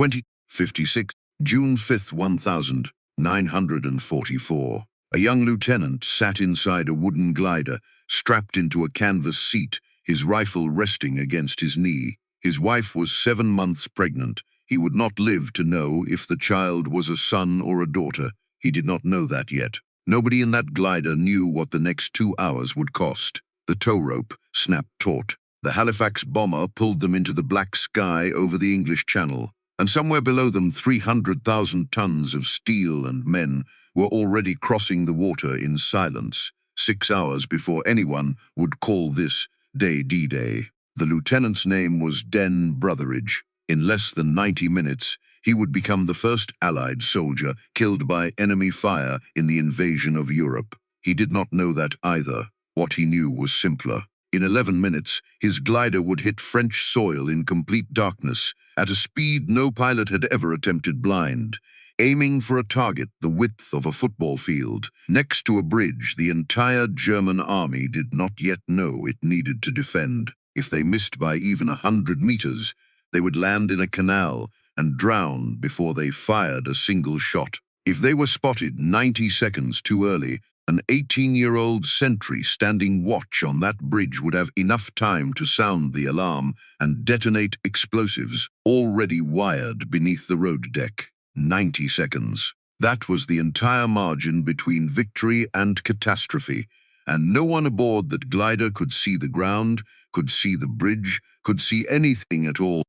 2056, June 5th, 1944. A young lieutenant sat inside a wooden glider, strapped into a canvas seat, his rifle resting against his knee. His wife was 7 months pregnant. He would not live to know if the child was a son or a daughter. He did not know that yet. Nobody in that glider knew what the next 2 hours would cost. The tow rope snapped taut. The Halifax bomber pulled them into the black sky over the English Channel, and somewhere below them 300,000 tons of steel and men were already crossing the water in silence, 6 hours before anyone would call this day D-Day. The lieutenant's name was Den Brotheridge. In less than 90 minutes, he would become the first Allied soldier killed by enemy fire in the invasion of Europe. He did not know that either. What he knew was simpler. In 11 minutes, his glider would hit French soil in complete darkness, at a speed no pilot had ever attempted blind, aiming for a target the width of a football field, next to a bridge the entire German army did not yet know it needed to defend. If they missed by even 100 meters, they would land in a canal and drown before they fired a single shot. If they were spotted 90 seconds too early, an 18-year-old sentry standing watch on that bridge would have enough time to sound the alarm and detonate explosives already wired beneath the road deck. 90 seconds. That was the entire margin between victory and catastrophe, and no one aboard that glider could see the ground, could see the bridge, could see anything at all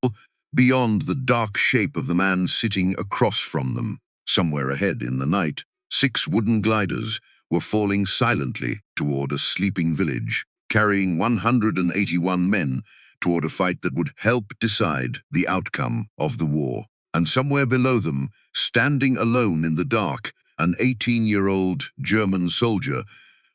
beyond the dark shape of the man sitting across from them. Somewhere ahead in the night, 6 wooden gliders were falling silently toward a sleeping village, carrying 181 men toward a fight that would help decide the outcome of the war. And somewhere below them, standing alone in the dark, an 18-year-old German soldier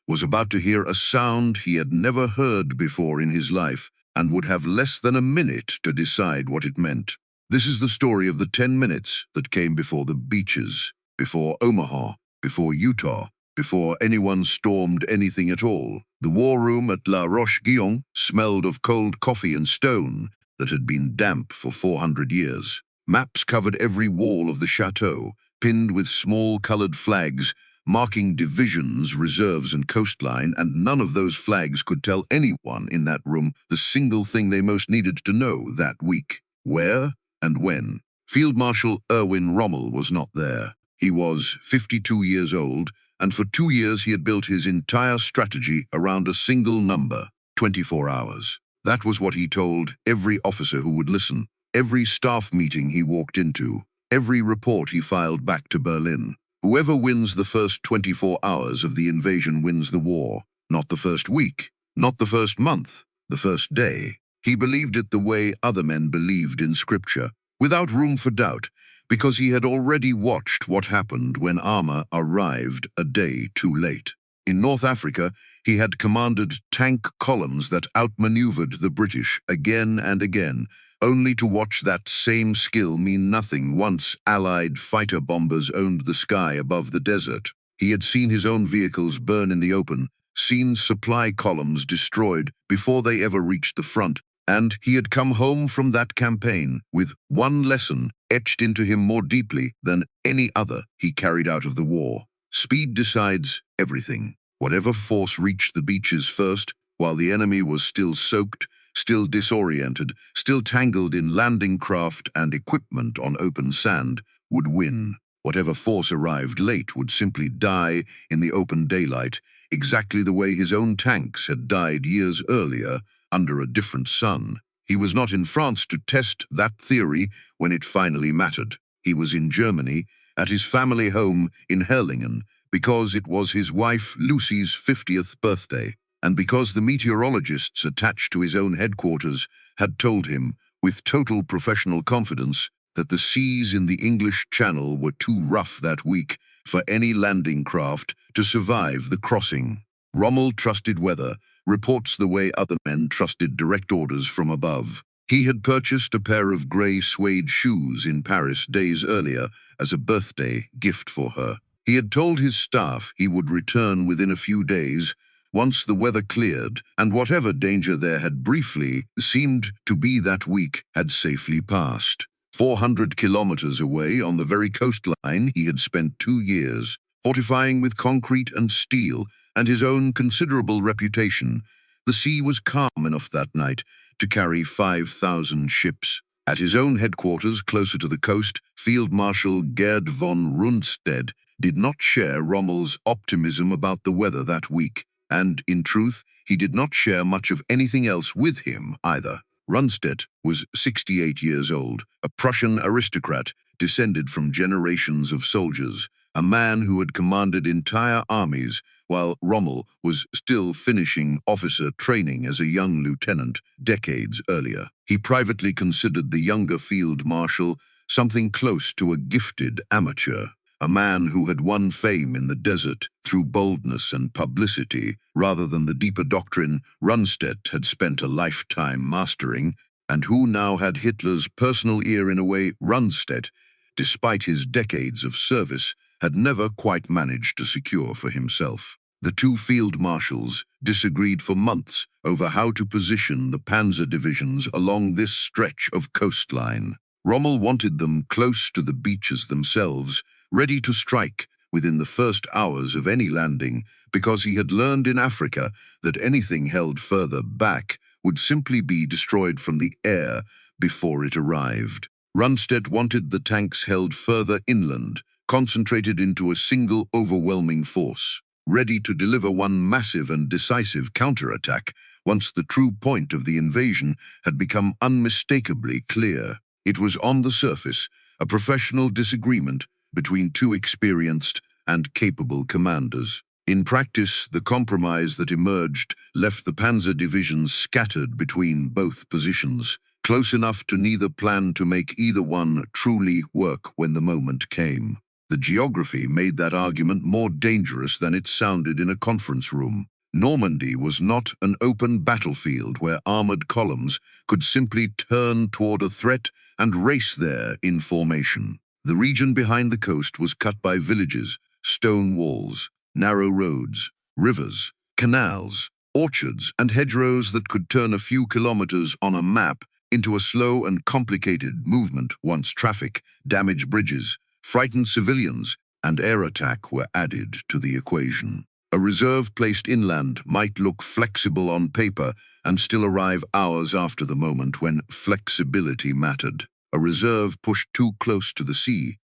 was about to hear a sound he had never heard before in his life and would have less than a minute to decide what it meant. This is the story of the 10 minutes that came before the beaches, before Omaha, before Utah, before anyone stormed anything at all. The war room at La Roche-Guyon smelled of cold coffee and stone that had been damp for 400 years. Maps covered every wall of the chateau, pinned with small colored flags marking divisions, reserves, and coastline, and none of those flags could tell anyone in that room the single thing they most needed to know that week: where and when. Field Marshal Erwin Rommel was not there. He was 52 years old, and for 2 years he had built his entire strategy around a single number: 24 hours. That was what he told every officer who would listen, every staff meeting he walked into, every report he filed back to Berlin. Whoever wins the first 24 hours of the invasion wins the war. Not the first week, not the first month, the first day. He believed it the way other men believed in Scripture, without room for doubt, because he had already watched what happened when armor arrived a day too late. In North Africa, he had commanded tank columns that outmaneuvered the British again and again, only to watch that same skill mean nothing once Allied fighter bombers owned the sky above the desert. He had seen his own vehicles burn in the open, seen supply columns destroyed before they ever reached the front, and he had come home from that campaign with one lesson etched into him more deeply than any other he carried out of the war. Speed decides everything. Whatever force reached the beaches first, while the enemy was still soaked, still disoriented, still tangled in landing craft and equipment on open sand, would win. Whatever force arrived late would simply die in the open daylight, exactly the way his own tanks had died years earlier under a different sun. He was not in France to test that theory when it finally mattered. He was in Germany, at his family home in Herlingen, because it was his wife Lucy's 50th birthday, and because the meteorologists attached to his own headquarters had told him, with total professional confidence, that the seas in the English Channel were too rough that week for any landing craft to survive the crossing. Rommel trusted weather, reports the way other men trusted direct orders from above. He had purchased a pair of grey suede shoes in Paris days earlier as a birthday gift for her. He had told his staff he would return within a few days, once the weather cleared, and whatever danger there had briefly seemed to be that week had safely passed. 400 kilometers away on the very coastline he had spent 2 years, fortifying with concrete and steel, and his own considerable reputation, the sea was calm enough that night to carry 5,000 ships. At his own headquarters closer to the coast, Field Marshal Gerd von Rundstedt did not share Rommel's optimism about the weather that week, and, in truth, he did not share much of anything else with him either. Rundstedt was 68 years old, a Prussian aristocrat descended from generations of soldiers, a man who had commanded entire armies while Rommel was still finishing officer training as a young lieutenant decades earlier. He privately considered the younger field marshal something close to a gifted amateur, a man who had won fame in the desert through boldness and publicity rather than the deeper doctrine Rundstedt had spent a lifetime mastering, and who now had Hitler's personal ear in a way Rundstedt, despite his decades of service, had never quite managed to secure for himself. The two field marshals disagreed for months over how to position the Panzer divisions along this stretch of coastline. Rommel wanted them close to the beaches themselves, ready to strike within the first hours of any landing, because he had learned in Africa that anything held further back would simply be destroyed from the air before it arrived. Rundstedt wanted the tanks held further inland, concentrated into a single overwhelming force, ready to deliver one massive and decisive counterattack once the true point of the invasion had become unmistakably clear. It was on the surface a professional disagreement between two experienced and capable commanders. In practice, the compromise that emerged left the Panzer divisions scattered between both positions, close enough to neither plan to make either one truly work when the moment came. The geography made that argument more dangerous than it sounded in a conference room. Normandy was not an open battlefield where armored columns could simply turn toward a threat and race there in formation. The region behind the coast was cut by villages, stone walls, narrow roads, rivers, canals, orchards, and hedgerows that could turn a few kilometers on a map into a slow and complicated movement once traffic, damaged bridges, frightened civilians, and air attack were added to the equation. A reserve placed inland might look flexible on paper and still arrive hours after the moment when flexibility mattered. A reserve pushed too close to the sea,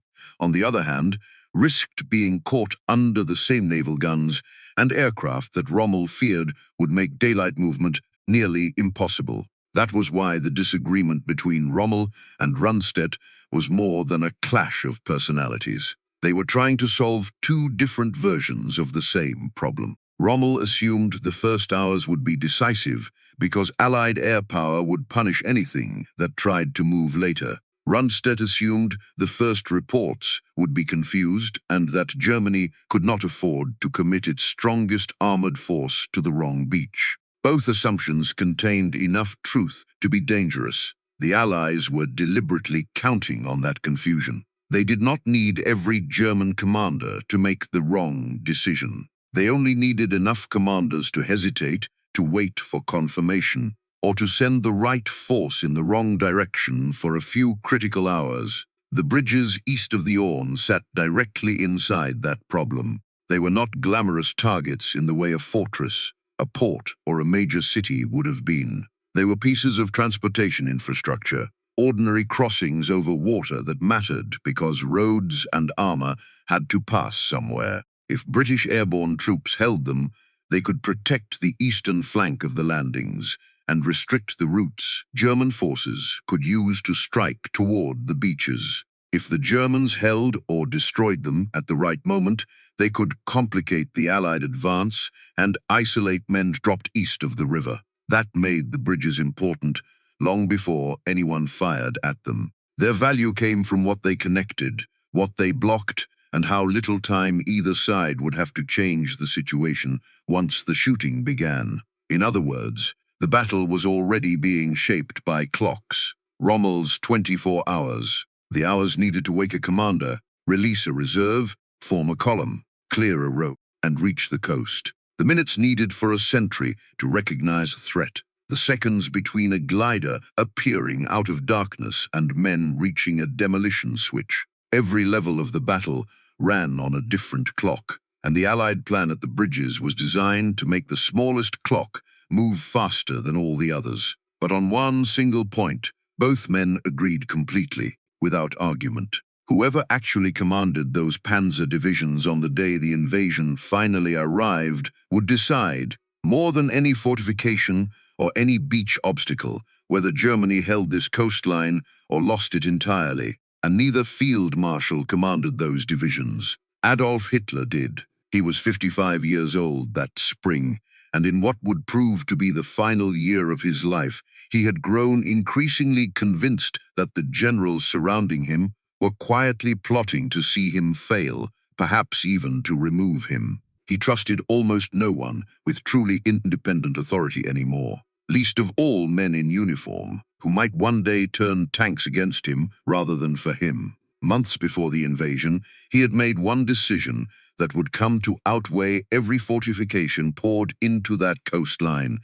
on the other hand, risked being caught under the same naval guns and aircraft that Rommel feared would make daylight movement nearly impossible. That was why the disagreement between Rommel and Rundstedt was more than a clash of personalities. They were trying to solve two different versions of the same problem. Rommel assumed the first hours would be decisive because Allied air power would punish anything that tried to move later. Rundstedt assumed the first reports would be confused and that Germany could not afford to commit its strongest armored force to the wrong beach. Both assumptions contained enough truth to be dangerous. The Allies were deliberately counting on that confusion. They did not need every German commander to make the wrong decision. They only needed enough commanders to hesitate, to wait for confirmation, or to send the right force in the wrong direction for a few critical hours. The bridges east of the Orne sat directly inside that problem. They were not glamorous targets in the way a fortress, a port, or a major city would have been. They were pieces of transportation infrastructure, ordinary crossings over water that mattered because roads and armor had to pass somewhere. If British airborne troops held them, they could protect the eastern flank of the landings and restrict the routes German forces could use to strike toward the beaches. If the Germans held or destroyed them at the right moment, they could complicate the Allied advance and isolate men dropped east of the river. That made the bridges important long before anyone fired at them. Their value came from what they connected, what they blocked, and how little time either side would have to change the situation once the shooting began. In other words, the battle was already being shaped by clocks. Rommel's 24 hours. The hours needed to wake a commander, release a reserve, form a column, clear a road, and reach the coast. The minutes needed for a sentry to recognize a threat. The seconds between a glider appearing out of darkness and men reaching a demolition switch. Every level of the battle ran on a different clock, and the Allied plan at the bridges was designed to make the smallest clock move faster than all the others. But on one single point, both men agreed completely, without argument. Whoever actually commanded those Panzer divisions on the day the invasion finally arrived would decide, more than any fortification or any beach obstacle, whether Germany held this coastline or lost it entirely. And neither field marshal commanded those divisions. Adolf Hitler did. He was 55 years old that spring, and in what would prove to be the final year of his life, he had grown increasingly convinced that the generals surrounding him were quietly plotting to see him fail, perhaps even to remove him. He trusted almost no one with truly independent authority anymore, least of all men in uniform, who might one day turn tanks against him rather than for him. Months before the invasion, he had made one decision that would come to outweigh every fortification poured into that coastline,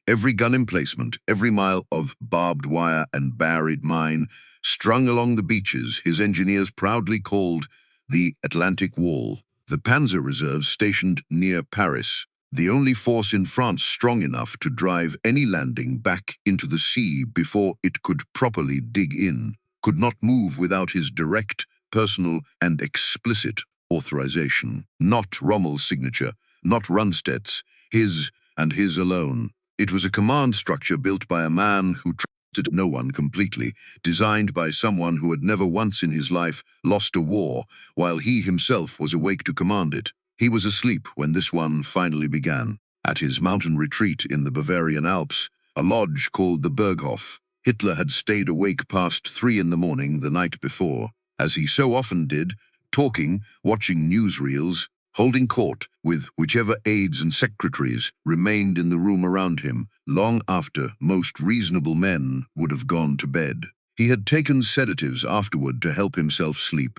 every gun emplacement, every mile of barbed wire and buried mine strung along the beaches his engineers proudly called the Atlantic Wall. The Panzer reserves stationed near Paris, the only force in France strong enough to drive any landing back into the sea before it could properly dig in, could not move without his direct, personal, and explicit authorization. Not Rommel's signature, not Rundstedt's, his and his alone. It was a command structure built by a man who trusted no one completely, designed by someone who had never once in his life lost a war, while he himself was awake to command it. He was asleep when this one finally began. At his mountain retreat in the Bavarian Alps, a lodge called the Berghof, Hitler had stayed awake past 3 in the morning the night before, as he so often did, talking, watching newsreels, holding court with whichever aides and secretaries remained in the room around him, long after most reasonable men would have gone to bed. He had taken sedatives afterward to help himself sleep,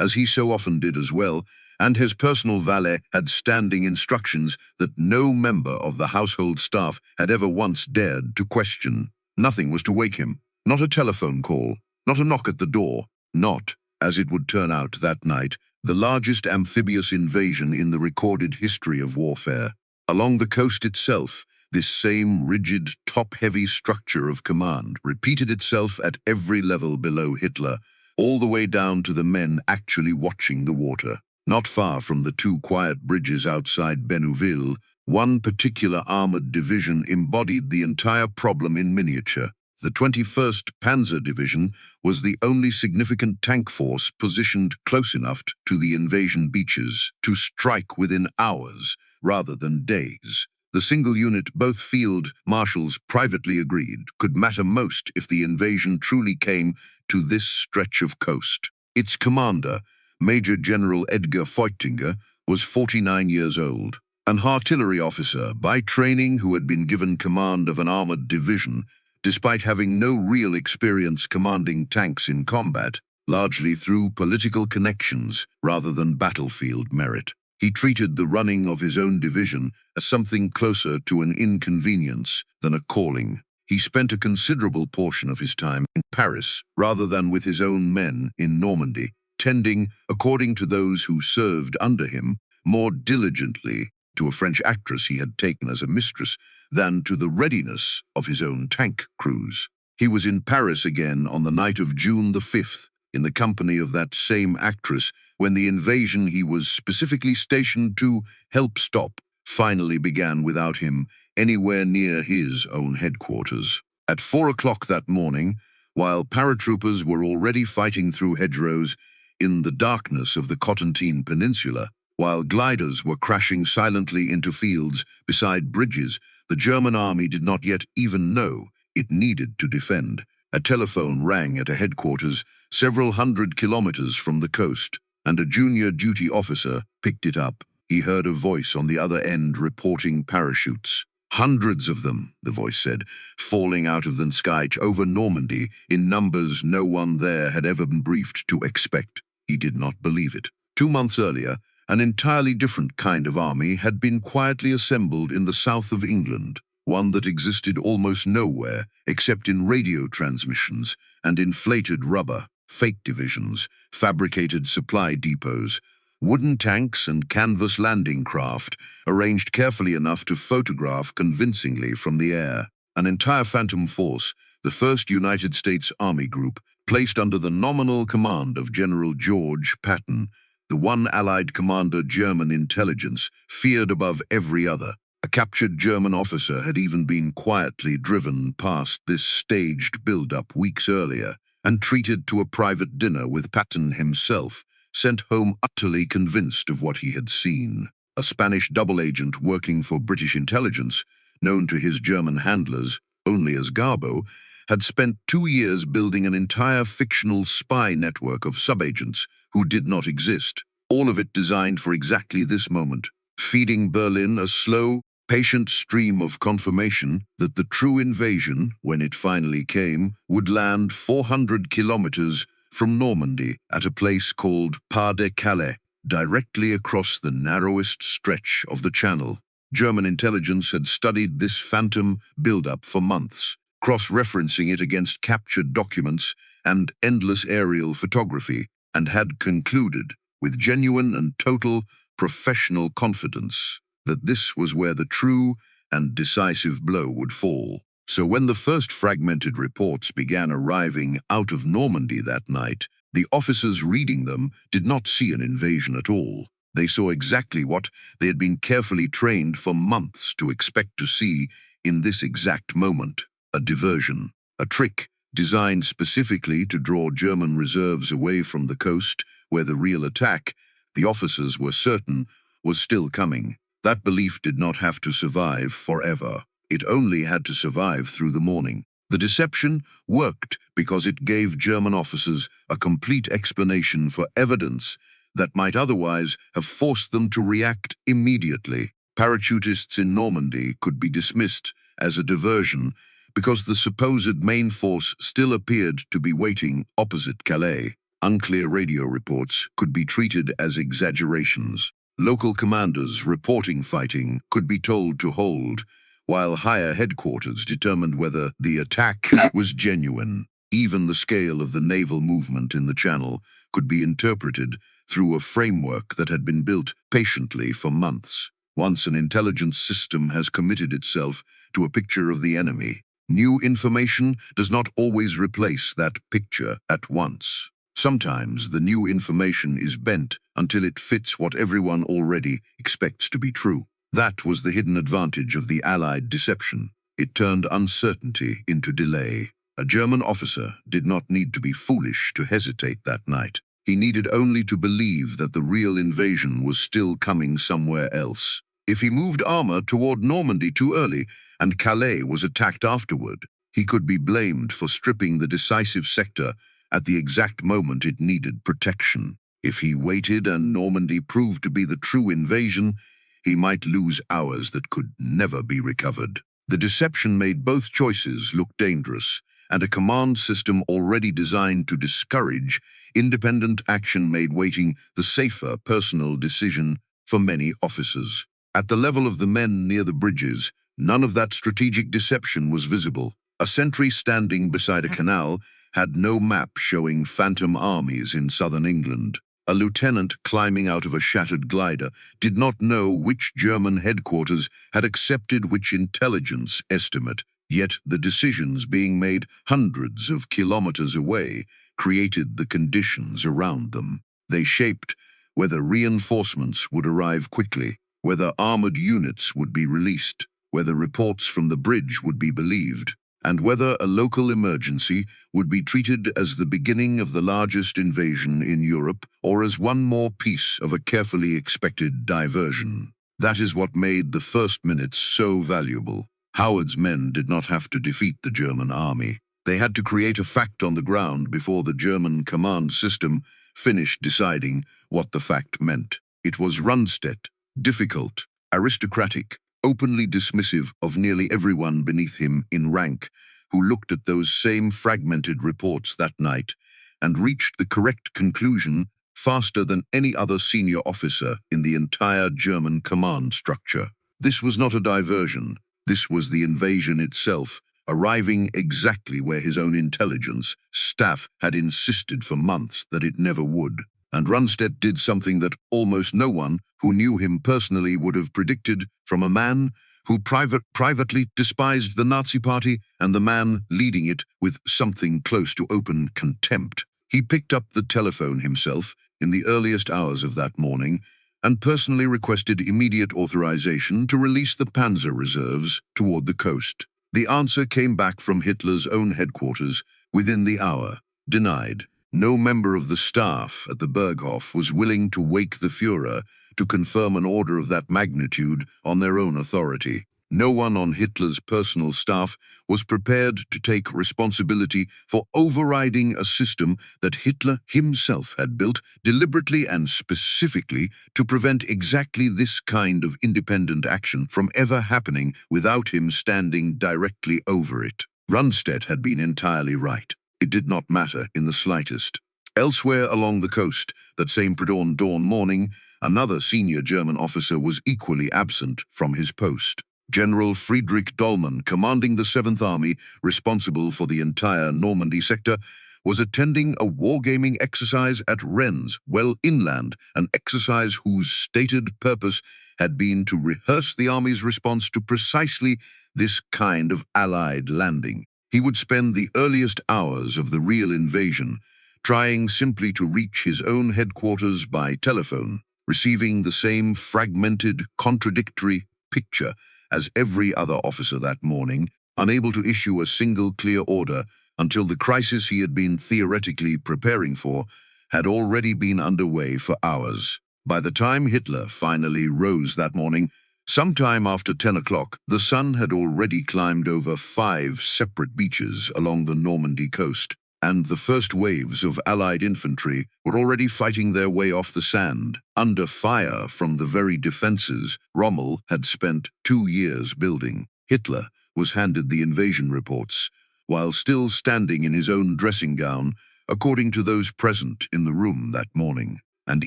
as he so often did as well, and his personal valet had standing instructions that no member of the household staff had ever once dared to question. Nothing was to wake him, not a telephone call, not a knock at the door, not, as it would turn out that night, the largest amphibious invasion in the recorded history of warfare. Along the coast itself, this same rigid, top-heavy structure of command repeated itself at every level below Hitler, all the way down to the men actually watching the water. Not far from the 2 quiet bridges outside Bénouville, one particular armored division embodied the entire problem in miniature. The 21st Panzer Division was the only significant tank force positioned close enough to the invasion beaches to strike within hours rather than days. The single unit both field marshals privately agreed could matter most if the invasion truly came to this stretch of coast. Its commander, Major General Edgar Feutinger, was 49 years old, an artillery officer by training who had been given command of an armored division, despite having no real experience commanding tanks in combat, largely through political connections rather than battlefield merit. He treated the running of his own division as something closer to an inconvenience than a calling. He spent a considerable portion of his time in Paris rather than with his own men in Normandy, tending, according to those who served under him, more diligently to a French actress he had taken as a mistress than to the readiness of his own tank crews. He was in Paris again on the night of June the 5th, in the company of that same actress, when the invasion he was specifically stationed to help stop finally began without him anywhere near his own headquarters. At 4 o'clock that morning, while paratroopers were already fighting through hedgerows in the darkness of the Cotentin Peninsula, while gliders were crashing silently into fields beside bridges the German army did not yet even know it needed to defend, a telephone rang at a headquarters several hundred kilometers from the coast, and a junior duty officer picked it up. He heard a voice on the other end reporting parachutes. Hundreds of them, the voice said, falling out of the sky over Normandy in numbers no one there had ever been briefed to expect. He did not believe it. 2 months earlier, an entirely different kind of army had been quietly assembled in the south of England. one that existed almost nowhere except in radio transmissions and inflated rubber, fake divisions, fabricated supply depots, wooden tanks and canvas landing craft arranged carefully enough to photograph convincingly from the air. An entire phantom force, the 1st United States Army Group, placed under the nominal command of General George Patton, the one Allied commander German intelligence feared above every other. A captured German officer had even been quietly driven past this staged build-up weeks earlier and treated to a private dinner with Patton himself, sent home utterly convinced of what he had seen. A Spanish double agent working for British intelligence, known to his German handlers only as Garbo, had spent 2 years building an entire fictional spy network of subagents who did not exist, all of it designed for exactly this moment, feeding Berlin a slow, patient stream of confirmation that the true invasion, when it finally came, would land 400 kilometers from Normandy at a place called Pas-de-Calais, directly across the narrowest stretch of the Channel. German intelligence had studied this phantom build-up for months, cross-referencing it against captured documents and endless aerial photography, and had concluded, with genuine and total professional confidence, that this was where the true and decisive blow would fall. So when the first fragmented reports began arriving out of Normandy that night, the officers reading them did not see an invasion at all. They saw exactly what they had been carefully trained for months to expect to see in this exact moment: a diversion, a trick designed specifically to draw German reserves away from the coast, where the real attack, the officers were certain, was still coming. That belief did not have to survive forever. It only had to survive through the morning. The deception worked because it gave German officers a complete explanation for evidence that might otherwise have forced them to react immediately. Parachutists in Normandy could be dismissed as a diversion because the supposed main force still appeared to be waiting opposite Calais. Unclear radio reports could be treated as exaggerations. Local commanders reporting fighting could be told to hold, while higher headquarters determined whether the attack was genuine. Even the scale of the naval movement in the Channel could be interpreted through a framework that had been built patiently for months. Once an intelligence system has committed itself to a picture of the enemy, new information does not always replace that picture at once. Sometimes the new information is bent until it fits what everyone already expects to be true. That was the hidden advantage of the Allied deception. It turned uncertainty into delay. A German officer did not need to be foolish to hesitate that night. He needed only to believe that the real invasion was still coming somewhere else. If he moved armor toward Normandy too early and Calais was attacked afterward, he could be blamed for stripping the decisive sector at the exact moment it needed protection. If he waited and Normandy proved to be the true invasion, he might lose hours that could never be recovered. The deception made both choices look dangerous, and a command system already designed to discourage independent action made waiting the safer personal decision for many officers. At the level of the men near the bridges, none of that strategic deception was visible. A sentry standing beside a canal had no map showing phantom armies in southern England. A lieutenant climbing out of a shattered glider did not know which German headquarters had accepted which intelligence estimate, yet the decisions being made hundreds of kilometers away created the conditions around them. They shaped whether reinforcements would arrive quickly, whether armored units would be released, whether reports from the bridge would be believed, and whether a local emergency would be treated as the beginning of the largest invasion in Europe or as one more piece of a carefully expected diversion. That is what made the first minutes so valuable. Howard's men did not have to defeat the German army. They had to create a fact on the ground before the German command system finished deciding what the fact meant. It was Rundstedt, difficult, aristocratic, openly dismissive of nearly everyone beneath him in rank, who looked at those same fragmented reports that night and reached the correct conclusion faster than any other senior officer in the entire German command structure. This was not a diversion. This was the invasion itself, arriving exactly where his own intelligence staff had insisted for months that it never would. And Rundstedt did something that almost no one who knew him personally would have predicted from a man who privately despised the Nazi Party and the man leading it with something close to open contempt. He picked up the telephone himself in the earliest hours of that morning and personally requested immediate authorization to release the Panzer reserves toward the coast. The answer came back from Hitler's own headquarters within the hour. Denied. No member of the staff at the Berghof was willing to wake the Führer to confirm an order of that magnitude on their own authority. No one on Hitler's personal staff was prepared to take responsibility for overriding a system that Hitler himself had built deliberately and specifically to prevent exactly this kind of independent action from ever happening without him standing directly over it. Rundstedt had been entirely right. It did not matter in the slightest. Elsewhere along the coast, that same dawn morning, another senior German officer was equally absent from his post. General Friedrich Dollmann, commanding the 7th Army, responsible for the entire Normandy sector, was attending a wargaming exercise at Rennes, well inland, an exercise whose stated purpose had been to rehearse the Army's response to precisely this kind of Allied landing. He would spend the earliest hours of the real invasion trying simply to reach his own headquarters by telephone, receiving the same fragmented, contradictory picture as every other officer that morning, unable to issue a single clear order until the crisis he had been theoretically preparing for had already been underway for hours. By the time Hitler finally rose that morning, sometime after 10 o'clock, the sun had already climbed over 5 separate beaches along the Normandy coast, and the first waves of Allied infantry were already fighting their way off the sand, under fire from the very defenses Rommel had spent 2 years building. Hitler was handed the invasion reports, while still standing in his own dressing gown, according to those present in the room that morning. And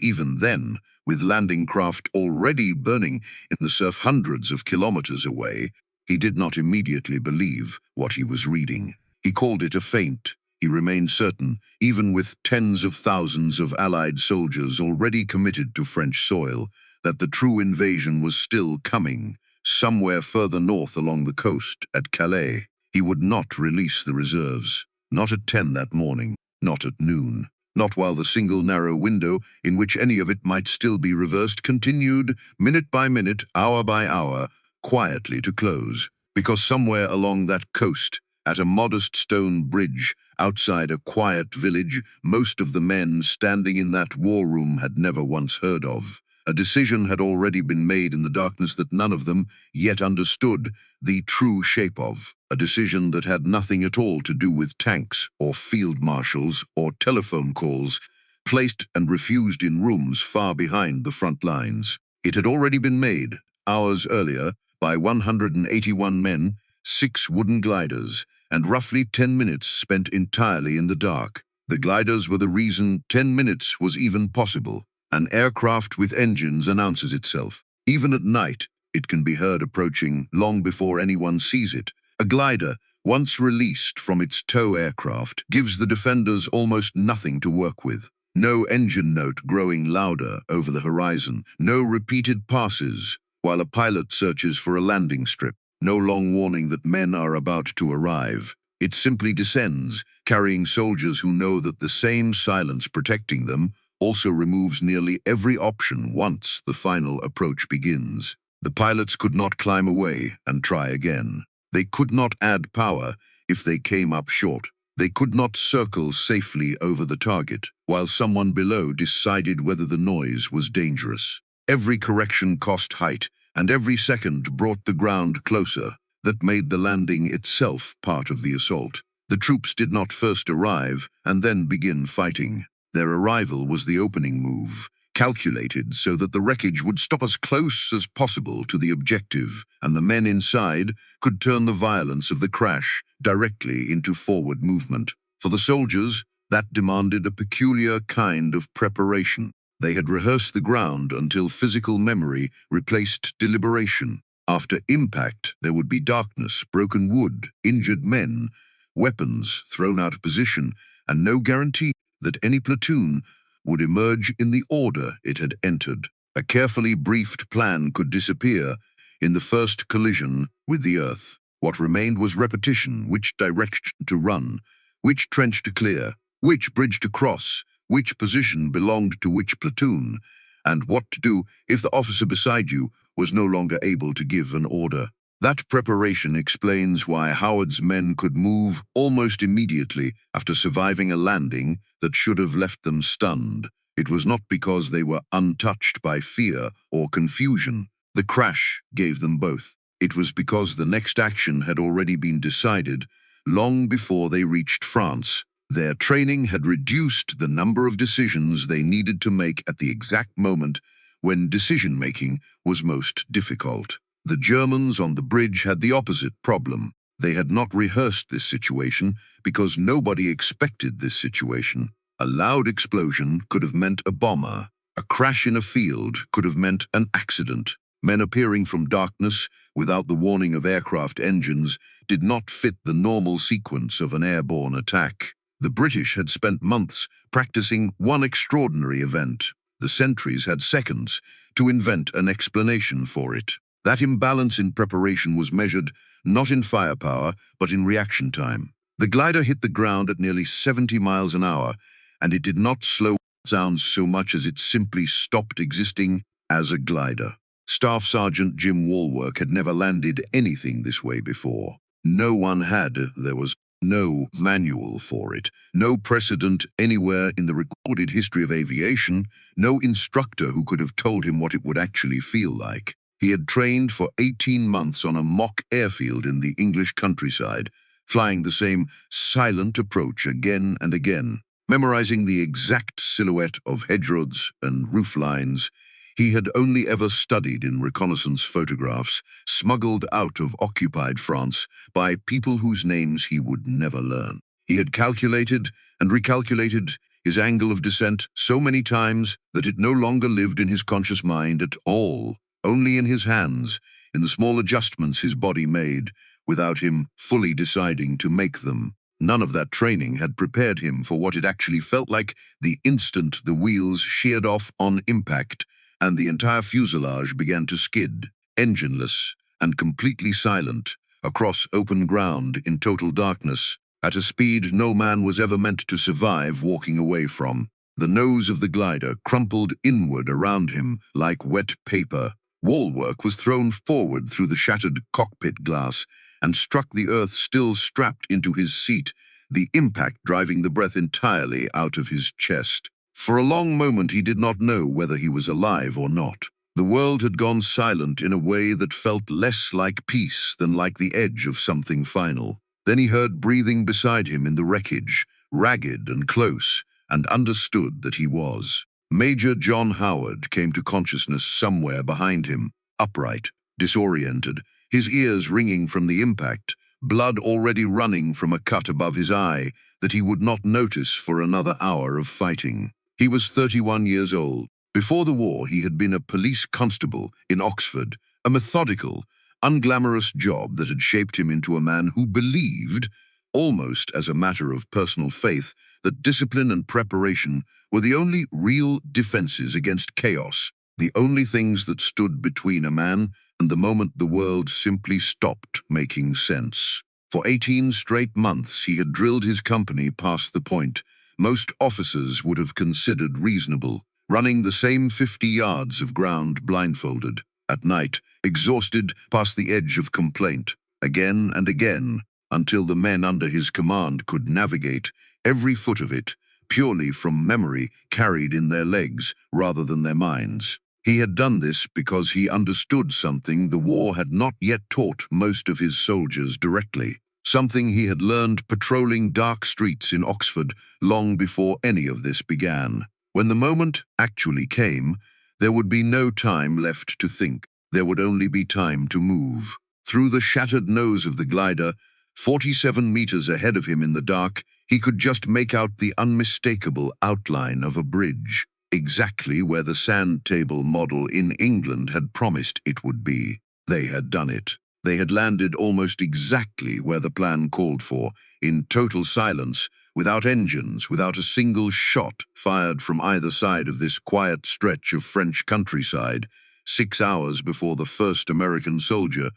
even then, with landing craft already burning in the surf hundreds of kilometers away, he did not immediately believe what he was reading. He called it a feint. He remained certain, even with tens of thousands of Allied soldiers already committed to French soil, that the true invasion was still coming, somewhere further north along the coast, at Calais. He would not release the reserves, not at 10 that morning, not at noon, not while the single narrow window in which any of it might still be reversed continued, minute by minute, hour by hour, quietly to close, because somewhere along that coast, at a modest stone bridge outside a quiet village most of the men standing in that war room had never once heard of, a decision had already been made in the darkness that none of them yet understood the true shape of, a decision that had nothing at all to do with tanks or field marshals or telephone calls placed and refused in rooms far behind the front lines. It had already been made, hours earlier, by 181 men, 6 wooden gliders, and roughly 10 minutes spent entirely in the dark. The gliders were the reason 10 minutes was even possible. An aircraft with engines announces itself. Even at night, it can be heard approaching long before anyone sees it. A glider, once released from its tow aircraft, gives the defenders almost nothing to work with. No engine note growing louder over the horizon, no repeated passes while a pilot searches for a landing strip. No long warning that men are about to arrive. It simply descends, carrying soldiers who know that the same silence protecting them also removes nearly every option once the final approach begins. The pilots could not climb away and try again. They could not add power if they came up short. They could not circle safely over the target, while someone below decided whether the noise was dangerous. Every correction cost height, and every second brought the ground closer. That made the landing itself part of the assault. The troops did not first arrive and then begin fighting. Their arrival was the opening move, calculated so that the wreckage would stop as close as possible to the objective, and the men inside could turn the violence of the crash directly into forward movement. For the soldiers, that demanded a peculiar kind of preparation. They had rehearsed the ground until physical memory replaced deliberation. After impact, there would be darkness, broken wood, injured men, weapons thrown out of position, and no guarantee that any platoon would emerge in the order it had entered. A carefully briefed plan could disappear in the first collision with the Earth. What remained was repetition: which direction to run, which trench to clear, which bridge to cross, which position belonged to which platoon, and what to do if the officer beside you was no longer able to give an order. That preparation explains why Howard's men could move almost immediately after surviving a landing that should have left them stunned. It was not because they were untouched by fear or confusion. The crash gave them both. It was because the next action had already been decided long before they reached France. Their training had reduced the number of decisions they needed to make at the exact moment when decision-making was most difficult. The Germans on the bridge had the opposite problem. They had not rehearsed this situation because nobody expected this situation. A loud explosion could have meant a bomber. A crash in a field could have meant an accident. Men appearing from darkness without the warning of aircraft engines did not fit the normal sequence of an airborne attack. The British had spent months practicing one extraordinary event. The sentries had seconds to invent an explanation for it. That imbalance in preparation was measured not in firepower, but in reaction time. The glider hit the ground at nearly 70 miles an hour, and it did not slow down so much as it simply stopped existing as a glider. Staff Sergeant Jim Walwork had never landed anything this way before. No one had. There was no manual for it, no precedent anywhere in the recorded history of aviation, no instructor who could have told him what it would actually feel like. He had trained for 18 months on a mock airfield in the English countryside, flying the same silent approach again and again, memorizing the exact silhouette of hedgerows and roof lines. He had only ever studied in reconnaissance photographs, smuggled out of occupied France by people whose names he would never learn. He had calculated and recalculated his angle of descent so many times that it no longer lived in his conscious mind at all, only in his hands, in the small adjustments his body made, without him fully deciding to make them. None of that training had prepared him for what it actually felt like the instant the wheels sheared off on impact, and the entire fuselage began to skid, engineless and completely silent, across open ground in total darkness, at a speed no man was ever meant to survive walking away from. The nose of the glider crumpled inward around him like wet paper. Walwork was thrown forward through the shattered cockpit glass and struck the earth still strapped into his seat, the impact driving the breath entirely out of his chest. For a long moment he did not know whether he was alive or not. The world had gone silent in a way that felt less like peace than like the edge of something final. Then he heard breathing beside him in the wreckage, ragged and close, and understood that he was. Major John Howard came to consciousness somewhere behind him, upright, disoriented, his ears ringing from the impact, blood already running from a cut above his eye that he would not notice for another hour of fighting. He was 31 years old. Before the war, he had been a police constable in Oxford, a methodical, unglamorous job that had shaped him into a man who believed, almost as a matter of personal faith, that discipline and preparation were the only real defenses against chaos, the only things that stood between a man and the moment the world simply stopped making sense. For 18 straight months, he had drilled his company past the point most officers would have considered reasonable, running the same 50 yards of ground blindfolded, at night, exhausted past the edge of complaint, again and again, until the men under his command could navigate every foot of it, purely from memory carried in their legs rather than their minds. He had done this because he understood something the war had not yet taught most of his soldiers directly. Something he had learned patrolling dark streets in Oxford long before any of this began. When the moment actually came, there would be no time left to think. There would only be time to move. Through the shattered nose of the glider, 47 meters ahead of him in the dark, he could just make out the unmistakable outline of a bridge, exactly where the sand table model in England had promised it would be. They had done it. They had landed almost exactly where the plan called for, in total silence, without engines, without a single shot fired from either side of this quiet stretch of French countryside, 6 hours before the first American soldier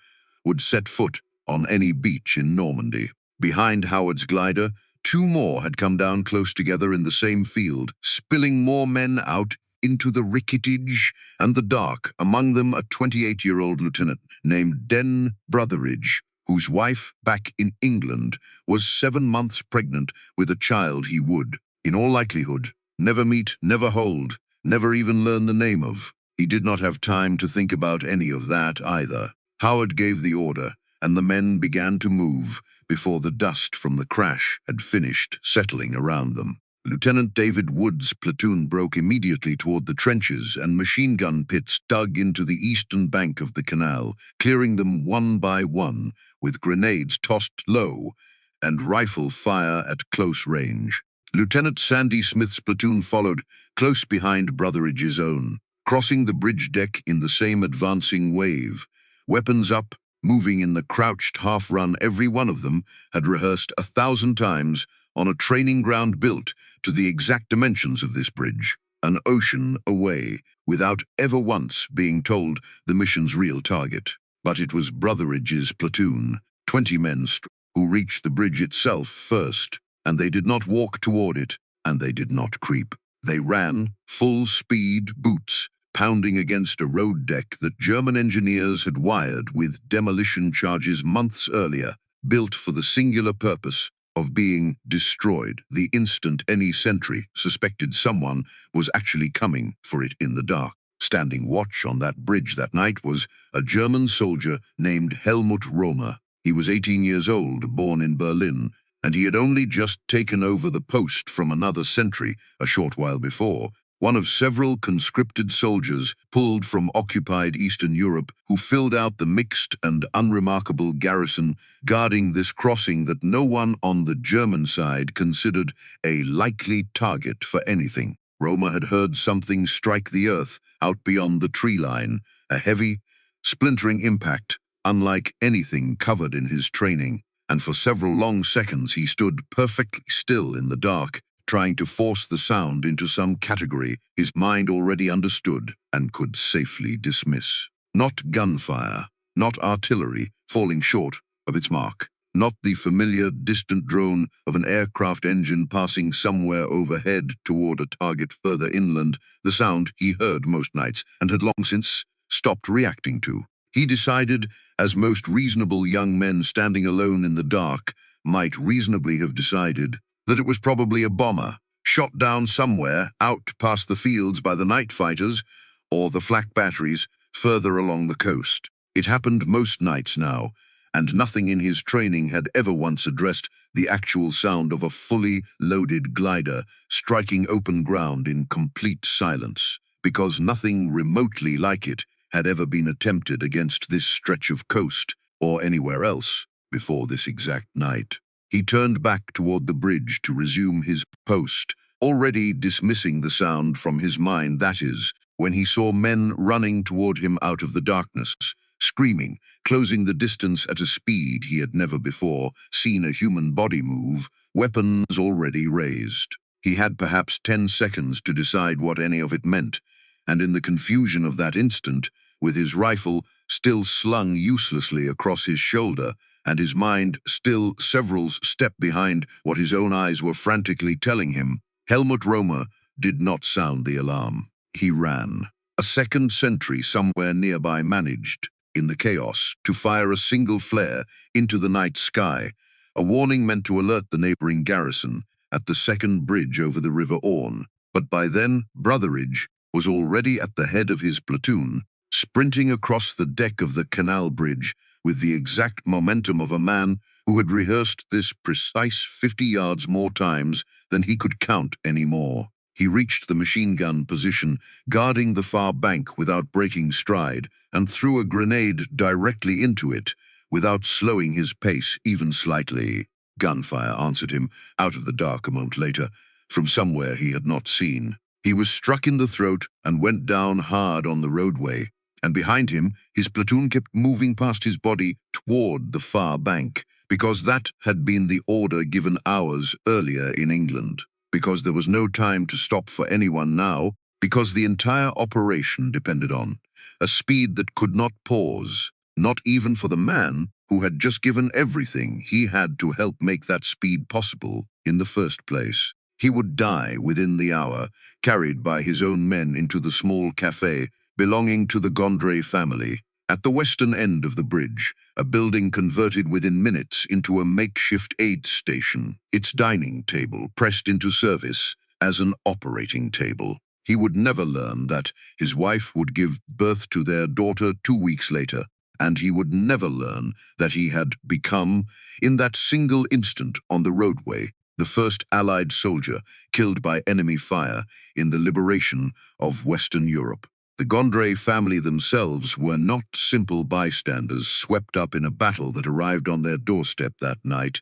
would set foot on any beach in Normandy. Behind Howard's glider, 2 more had come down close together in the same field, spilling more men out into the wreckage and the dark, among them a 28-year-old lieutenant named Den Brotheridge, whose wife, back in England, was 7 months pregnant with a child he would, in all likelihood, never meet, never hold, never even learn the name of. He did not have time to think about any of that either. Howard gave the order, and the men began to move before the dust from the crash had finished settling around them. Lieutenant David Wood's platoon broke immediately toward the trenches and machine gun pits dug into the eastern bank of the canal, clearing them one by one, with grenades tossed low and rifle fire at close range. Lieutenant Sandy Smith's platoon followed, close behind Brotheridge's own, crossing the bridge deck in the same advancing wave. Weapons up, moving in the crouched half-run, every one of them had rehearsed 1,000 times on a training ground built to the exact dimensions of this bridge, an ocean away, without ever once being told the mission's real target. But it was Brotheridge's platoon, 20 men who reached the bridge itself first, and they did not walk toward it, and they did not creep. They ran, full speed, boots pounding against a road deck that German engineers had wired with demolition charges months earlier, built for the singular purpose of being destroyed the instant any sentry suspected someone was actually coming for it in the dark. Standing watch on that bridge that night was a German soldier named Helmut Romer. He was 18 years old, born in Berlin, and he had only just taken over the post from another sentry a short while before, one of several conscripted soldiers pulled from occupied Eastern Europe who filled out the mixed and unremarkable garrison guarding this crossing that no one on the German side considered a likely target for anything. Romer had heard something strike the earth out beyond the tree line, a heavy, splintering impact, unlike anything covered in his training, and for several long seconds he stood perfectly still in the dark, trying to force the sound into some category his mind already understood and could safely dismiss. Not gunfire, not artillery falling short of its mark, not the familiar distant drone of an aircraft engine passing somewhere overhead toward a target further inland, the sound he heard most nights and had long since stopped reacting to. He decided, as most reasonable young men standing alone in the dark might reasonably have decided, that it was probably a bomber, shot down somewhere out past the fields by the night fighters or the flak batteries further along the coast. It happened most nights now, and nothing in his training had ever once addressed the actual sound of a fully loaded glider striking open ground in complete silence, because nothing remotely like it had ever been attempted against this stretch of coast or anywhere else before this exact night. He turned back toward the bridge to resume his post, already dismissing the sound from his mind, that is, when he saw men running toward him out of the darkness, screaming, closing the distance at a speed he had never before seen a human body move, weapons already raised. He had perhaps 10 seconds to decide what any of it meant, and in the confusion of that instant, with his rifle still slung uselessly across his shoulder, and his mind still several steps behind what his own eyes were frantically telling him, Helmut Romer did not sound the alarm. He ran. A second sentry somewhere nearby managed, in the chaos, to fire a single flare into the night sky, a warning meant to alert the neighboring garrison at the second bridge over the River Orne. But by then, Brotheridge was already at the head of his platoon, sprinting across the deck of the canal bridge with the exact momentum of a man who had rehearsed this precise 50 yards more times than he could count anymore. He reached the machine gun position, guarding the far bank without breaking stride, and threw a grenade directly into it, without slowing his pace even slightly. Gunfire answered him, out of the dark a moment later, from somewhere he had not seen. He was struck in the throat and went down hard on the roadway, And behind him, his platoon kept moving past his body toward the far bank, because that had been the order given hours earlier in England. Because there was no time to stop for anyone now, because the entire operation depended on a speed that could not pause, not even for the man who had just given everything he had to help make that speed possible in the first place. He would die within the hour, carried by his own men into the small café belonging to the Gondry family. At the western end of the bridge, a building converted within minutes into a makeshift aid station, its dining table pressed into service as an operating table. He would never learn that his wife would give birth to their daughter 2 weeks later, and he would never learn that he had become, in that single instant on the roadway, the first Allied soldier killed by enemy fire in the liberation of Western Europe. The Gondry family themselves were not simple bystanders swept up in a battle that arrived on their doorstep that night,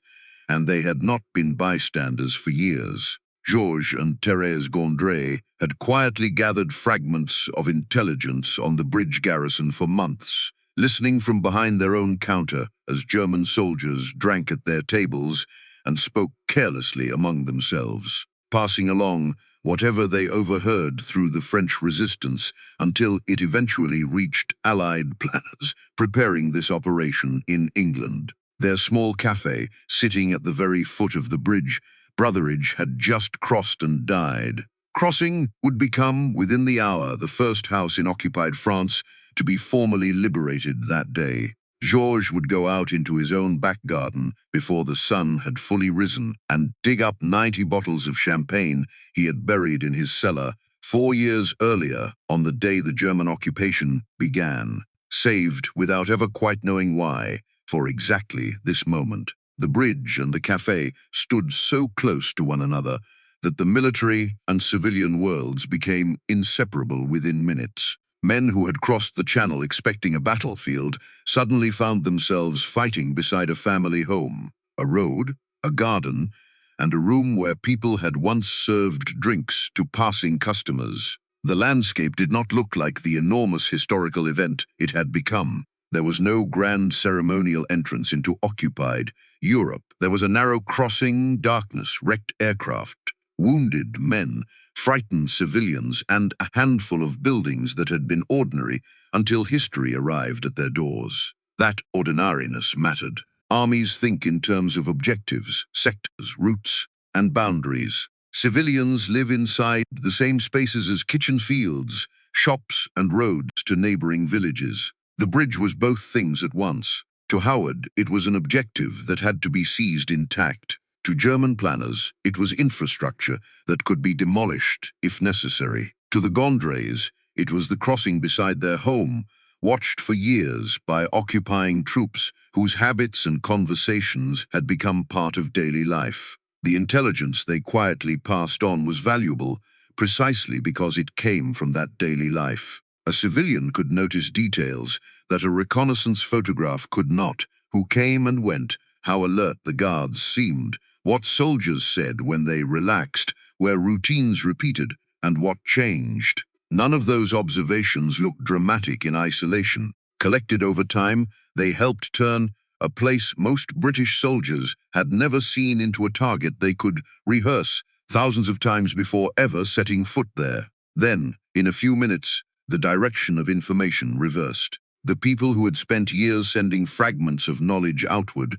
and they had not been bystanders for years. Georges and Thérèse Gondry had quietly gathered fragments of intelligence on the bridge garrison for months, listening from behind their own counter as German soldiers drank at their tables and spoke carelessly among themselves, passing along whatever they overheard through the French resistance until it eventually reached Allied planners preparing this operation in England. Their small café, sitting at the very foot of the bridge, Brotheridge had just crossed and died. Crossing would become, within the hour, the first house in occupied France to be formally liberated that day. Georges would go out into his own back garden before the sun had fully risen and dig up 90 bottles of champagne he had buried in his cellar 4 years earlier on the day the German occupation began, saved without ever quite knowing why, for exactly this moment. The bridge and the café stood so close to one another that the military and civilian worlds became inseparable within minutes. Men who had crossed the channel expecting a battlefield suddenly found themselves fighting beside a family home, a road, a garden, and a room where people had once served drinks to passing customers. The landscape did not look like the enormous historical event it had become. There was no grand ceremonial entrance into occupied Europe. There was a narrow crossing, darkness, wrecked aircraft, wounded men, frightened civilians, and a handful of buildings that had been ordinary until history arrived at their doors. That ordinariness mattered. Armies think in terms of objectives, sectors, routes, and boundaries. Civilians live inside the same spaces as kitchen fields, shops, and roads to neighboring villages. The bridge was both things at once. To Howard, it was an objective that had to be seized intact. To German planners, it was infrastructure that could be demolished if necessary. To the Gondrys, it was the crossing beside their home, watched for years by occupying troops whose habits and conversations had become part of daily life. The intelligence they quietly passed on was valuable, precisely because it came from that daily life. A civilian could notice details that a reconnaissance photograph could not: who came and went, how alert the guards seemed, what soldiers said when they relaxed, where routines repeated, and what changed. None of those observations looked dramatic in isolation. Collected over time, they helped turn a place most British soldiers had never seen into a target they could rehearse thousands of times before ever setting foot there. Then, in a few minutes, the direction of information reversed. The people who had spent years sending fragments of knowledge outward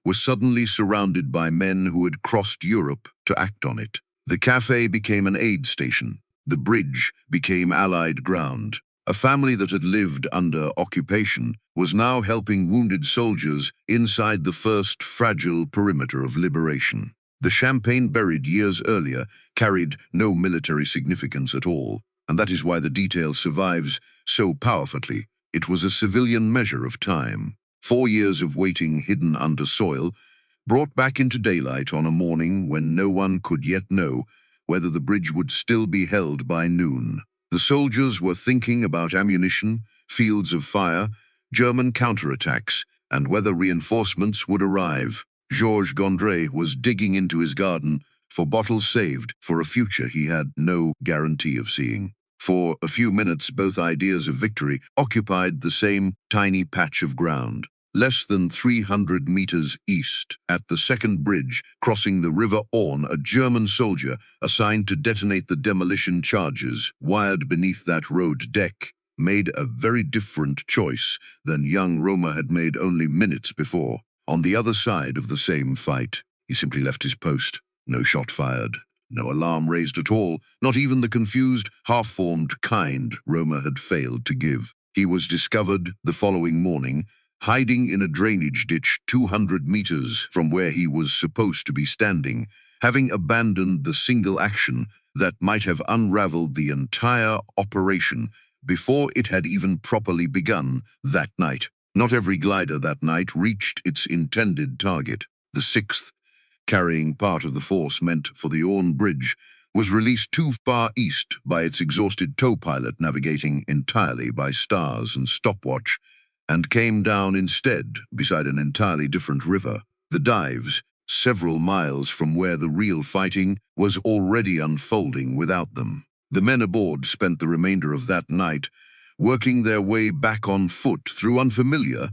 were suddenly surrounded by men who had crossed Europe to act on it. The café became an aid station. The bridge became Allied ground. A family that had lived under occupation was now helping wounded soldiers inside the first fragile perimeter of liberation. The champagne buried years earlier carried no military significance at all, and that is why the detail survives so powerfully. It was a civilian measure of time. 4 years of waiting hidden under soil, brought back into daylight on a morning when no one could yet know whether the bridge would still be held by noon. The soldiers were thinking about ammunition, fields of fire, German counterattacks, and whether reinforcements would arrive. Georges Gondry was digging into his garden for bottles saved for a future he had no guarantee of seeing. For a few minutes, both ideas of victory occupied the same tiny patch of ground. Less than 300 meters east, at the second bridge crossing the river Orne, a German soldier assigned to detonate the demolition charges wired beneath that road deck made a very different choice than young Roma had made only minutes before. On the other side of the same fight, he simply left his post. No shot fired, no alarm raised at all, not even the confused, half-formed kind Roma had failed to give. He was discovered the following morning, hiding in a drainage ditch 200 meters from where he was supposed to be standing, having abandoned the single action that might have unraveled the entire operation before it had even properly begun that night. Not every glider that night reached its intended target. The sixth, carrying part of the force meant for the Orne Bridge, was released too far east by its exhausted tow pilot navigating entirely by stars and stopwatch, and came down instead beside an entirely different river. The dives, several miles from where the real fighting was already unfolding without them. The men aboard spent the remainder of that night working their way back on foot through unfamiliar,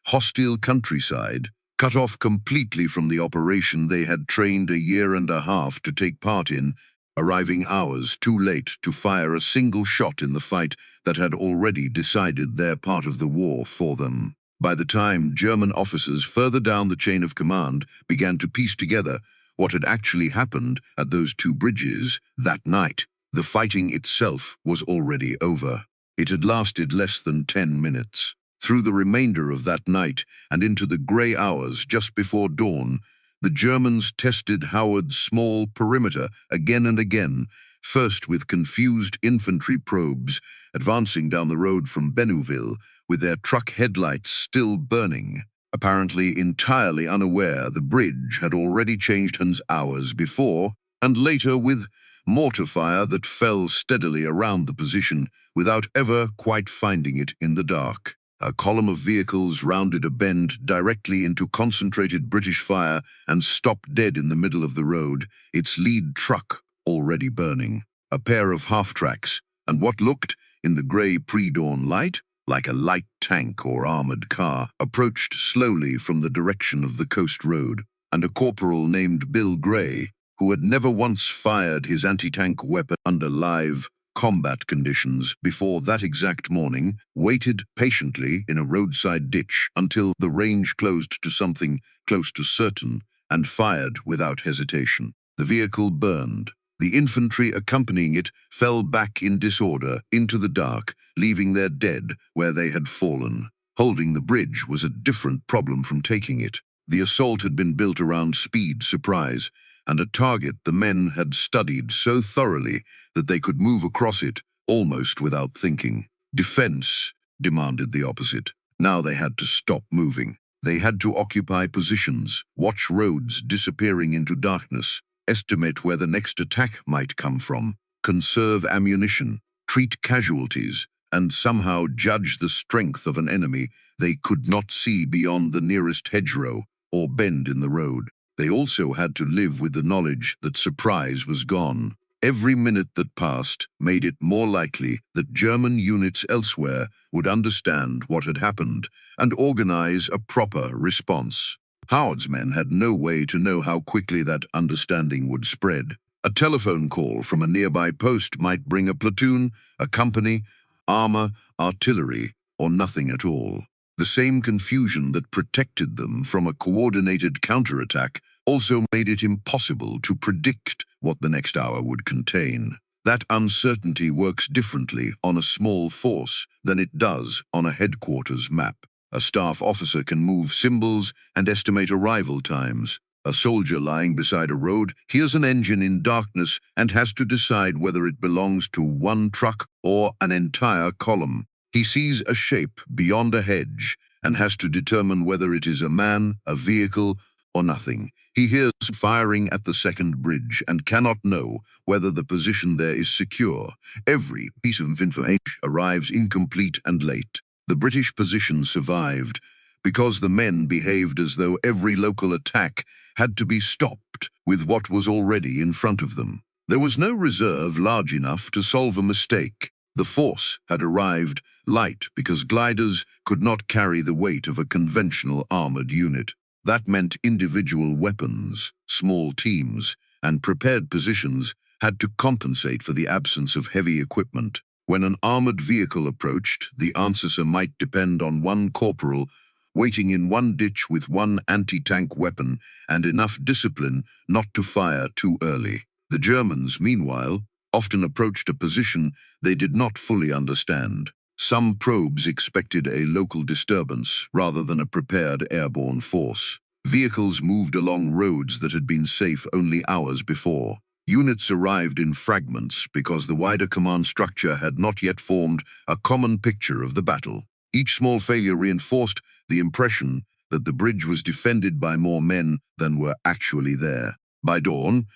hostile countryside, cut off completely from the operation they had trained a year and a half to take part in, arriving hours too late to fire a single shot in the fight that had already decided their part of the war for them. By the time German officers further down the chain of command began to piece together what had actually happened at those two bridges that night, the fighting itself was already over. It had lasted less than 10 minutes. Through the remainder of that night and into the grey hours just before dawn, the Germans tested Howard's small perimeter again and again, first with confused infantry probes advancing down the road from Bénouville with their truck headlights still burning. Apparently entirely unaware the bridge had already changed hands hours before, and later with mortar fire that fell steadily around the position without ever quite finding it in the dark. A column of vehicles rounded a bend directly into concentrated British fire and stopped dead in the middle of the road, its lead truck already burning. A pair of half-tracks, and what looked, in the grey pre-dawn light, like a light tank or armoured car, approached slowly from the direction of the coast road, and a corporal named Bill Gray, who had never once fired his anti-tank weapon under live combat conditions before that exact morning, waited patiently in a roadside ditch until the range closed to something close to certain, and fired without hesitation. The vehicle burned. The infantry accompanying it fell back in disorder into the dark, leaving their dead where they had fallen. Holding the bridge was a different problem from taking it. The assault had been built around speed, surprise, and a target the men had studied so thoroughly that they could move across it almost without thinking. Defense demanded the opposite. Now they had to stop moving. They had to occupy positions, watch roads disappearing into darkness, estimate where the next attack might come from, conserve ammunition, treat casualties, and somehow judge the strength of an enemy they could not see beyond the nearest hedgerow or bend in the road. They also had to live with the knowledge that surprise was gone. Every minute that passed made it more likely that German units elsewhere would understand what had happened and organize a proper response. Howard's men had no way to know how quickly that understanding would spread. A telephone call from a nearby post might bring a platoon, a company, armor, artillery, or nothing at all. The same confusion that protected them from a coordinated counterattack also made it impossible to predict what the next hour would contain. That uncertainty works differently on a small force than it does on a headquarters map. A staff officer can move symbols and estimate arrival times. A soldier lying beside a road hears an engine in darkness and has to decide whether it belongs to one truck or an entire column. He sees a shape beyond a hedge and has to determine whether it is a man, a vehicle, or nothing. He hears firing at the second bridge and cannot know whether the position there is secure. Every piece of information arrives incomplete and late. The British position survived because the men behaved as though every local attack had to be stopped with what was already in front of them. There was no reserve large enough to solve a mistake. The force had arrived light because gliders could not carry the weight of a conventional armored unit. That meant individual weapons, small teams, and prepared positions had to compensate for the absence of heavy equipment. When an armored vehicle approached, the answer might depend on one corporal waiting in one ditch with one anti-tank weapon and enough discipline not to fire too early. The Germans, meanwhile, often approached a position they did not fully understand. Some probes expected a local disturbance rather than a prepared airborne force. Vehicles moved along roads that had been safe only hours before. Units arrived in fragments because the wider command structure had not yet formed a common picture of the battle. Each small failure reinforced the impression that the bridge was defended by more men than were actually there. By dawn,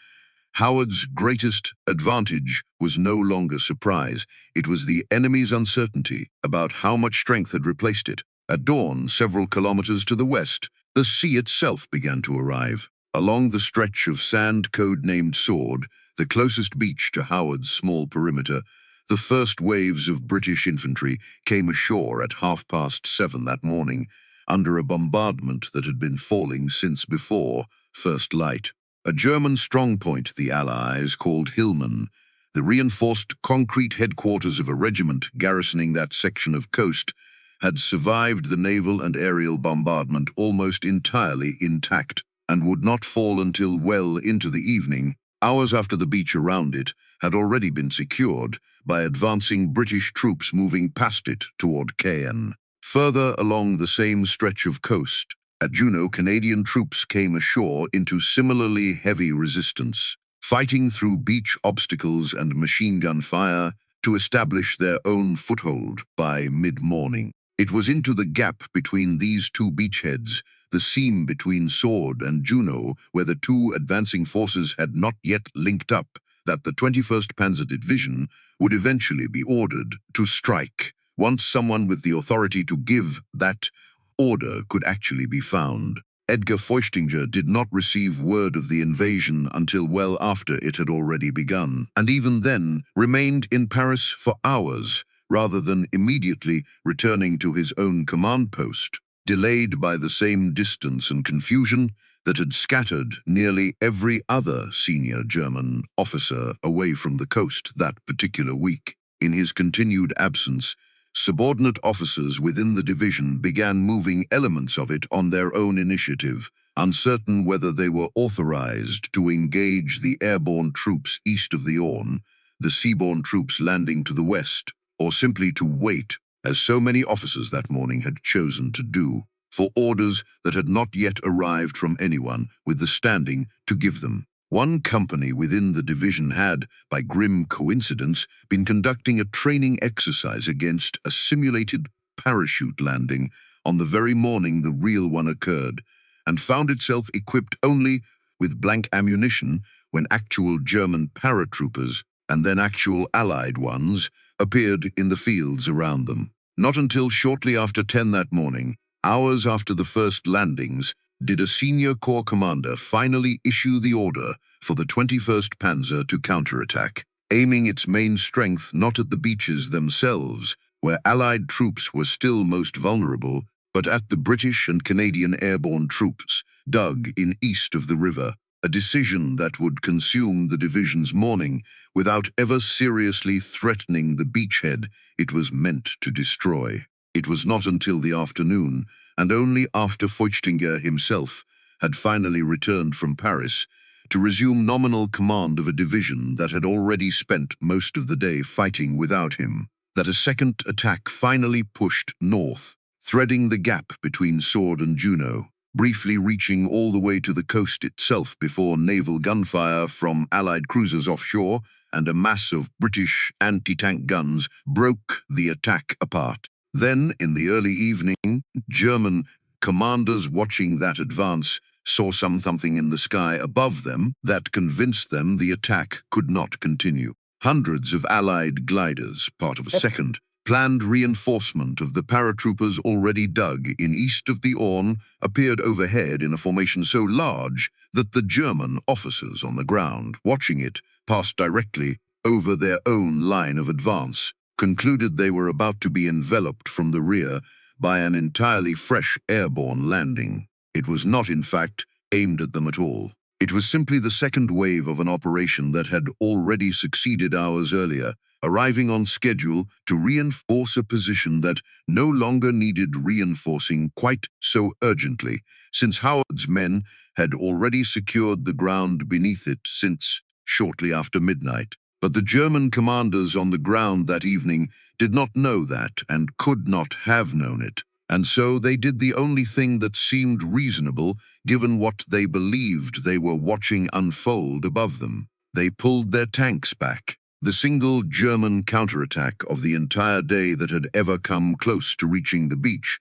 Howard's greatest advantage was no longer surprise. It was the enemy's uncertainty about how much strength had replaced it. At dawn, several kilometers to the west, the sea itself began to arrive. Along the stretch of sand code-named Sword, the closest beach to Howard's small perimeter, the first waves of British infantry came ashore at 7:30 that morning, under a bombardment that had been falling since before first light. A German strongpoint the Allies called Hillman, the reinforced concrete headquarters of a regiment garrisoning that section of coast, had survived the naval and aerial bombardment almost entirely intact and would not fall until well into the evening. Hours after the beach around it had already been secured by advancing British troops moving past it toward Caen. Further along the same stretch of coast, at Juneau, Canadian troops came ashore into similarly heavy resistance, fighting through beach obstacles and machine gun fire to establish their own foothold by mid-morning. It was into the gap between these two beachheads, the seam between Sword and Juneau, where the two advancing forces had not yet linked up, that the 21st Panzer Division would eventually be ordered to strike, once someone with the authority to give that order could actually be found. Edgar Feuchtinger did not receive word of the invasion until well after it had already begun, and even then remained in Paris for hours, rather than immediately returning to his own command post, delayed by the same distance and confusion that had scattered nearly every other senior German officer away from the coast that particular week. In his continued absence, subordinate officers within the division began moving elements of it on their own initiative, uncertain whether they were authorized to engage the airborne troops east of the Orne, the seaborne troops landing to the west, or simply to wait, as so many officers that morning had chosen to do, for orders that had not yet arrived from anyone with the standing to give them. One company within the division had, by grim coincidence, been conducting a training exercise against a simulated parachute landing on the very morning the real one occurred, and found itself equipped only with blank ammunition when actual German paratroopers, and then actual Allied ones, appeared in the fields around them. Not until shortly after 10 that morning, hours after the first landings, did a senior corps commander finally issue the order for the 21st Panzer to counterattack, aiming its main strength not at the beaches themselves, where Allied troops were still most vulnerable, but at the British and Canadian airborne troops dug in east of the river, a decision that would consume the division's morning without ever seriously threatening the beachhead it was meant to destroy. It was not until the afternoon, and only after Feuchtinger himself had finally returned from Paris, to resume nominal command of a division that had already spent most of the day fighting without him, that a second attack finally pushed north, threading the gap between Sword and Juneau, briefly reaching all the way to the coast itself before naval gunfire from Allied cruisers offshore and a mass of British anti-tank guns broke the attack apart. Then, in the early evening, German commanders watching that advance saw something in the sky above them that convinced them the attack could not continue. Hundreds of Allied gliders, part of a second, planned reinforcement of the paratroopers already dug in east of the Orne, appeared overhead in a formation so large that the German officers on the ground watching it passed directly over their own line of advance, concluded they were about to be enveloped from the rear by an entirely fresh airborne landing. It was not, in fact, aimed at them at all. It was simply the second wave of an operation that had already succeeded hours earlier, arriving on schedule to reinforce a position that no longer needed reinforcing quite so urgently, since Howard's men had already secured the ground beneath it since shortly after midnight. But the German commanders on the ground that evening did not know that and could not have known it. And so they did the only thing that seemed reasonable given what they believed they were watching unfold above them. They pulled their tanks back. The single German counterattack of the entire day that had ever come close to reaching the beach,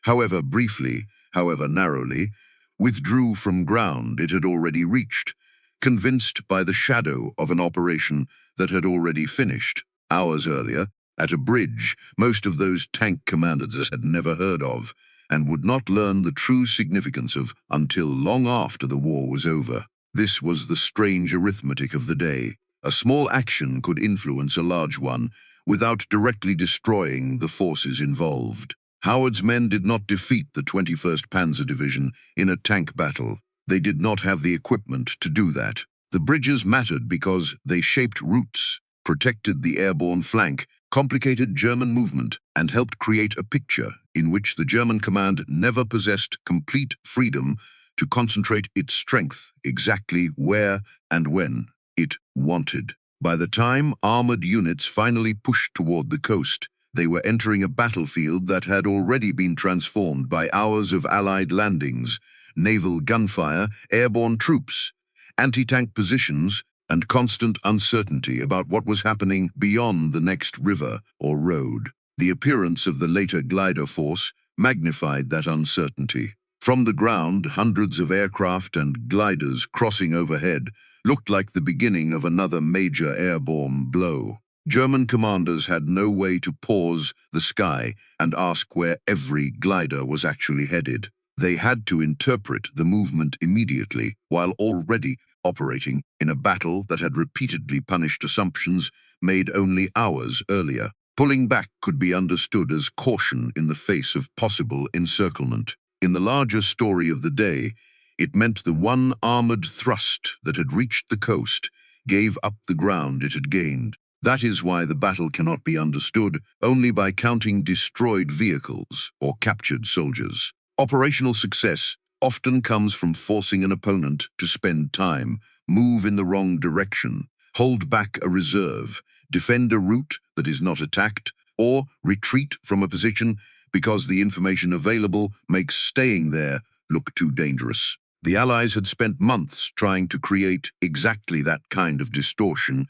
however briefly, however narrowly, withdrew from ground it had already reached, convinced by the shadow of an operation that had already finished. Hours earlier, at a bridge most of those tank commanders had never heard of, and would not learn the true significance of until long after the war was over. This was the strange arithmetic of the day. A small action could influence a large one without directly destroying the forces involved. Howard's men did not defeat the 21st Panzer Division in a tank battle. They did not have the equipment to do that. The bridges mattered because they shaped routes, protected the airborne flank, complicated German movement, and helped create a picture in which the German command never possessed complete freedom to concentrate its strength exactly where and when it wanted. By the time armored units finally pushed toward the coast, they were entering a battlefield that had already been transformed by hours of Allied landings, naval gunfire, airborne troops, anti-tank positions, and constant uncertainty about what was happening beyond the next river or road. The appearance of the later glider force magnified that uncertainty. From the ground, hundreds of aircraft and gliders crossing overhead looked like the beginning of another major airborne blow. German commanders had no way to pause the sky and ask where every glider was actually headed. They had to interpret the movement immediately, while already operating in a battle that had repeatedly punished assumptions made only hours earlier. Pulling back could be understood as caution in the face of possible encirclement. In the larger story of the day, it meant the one armored thrust that had reached the coast gave up the ground it had gained. That is why the battle cannot be understood only by counting destroyed vehicles or captured soldiers. Operational success often comes from forcing an opponent to spend time, move in the wrong direction, hold back a reserve, defend a route that is not attacked, or retreat from a position because the information available makes staying there look too dangerous. The Allies had spent months trying to create exactly that kind of distortion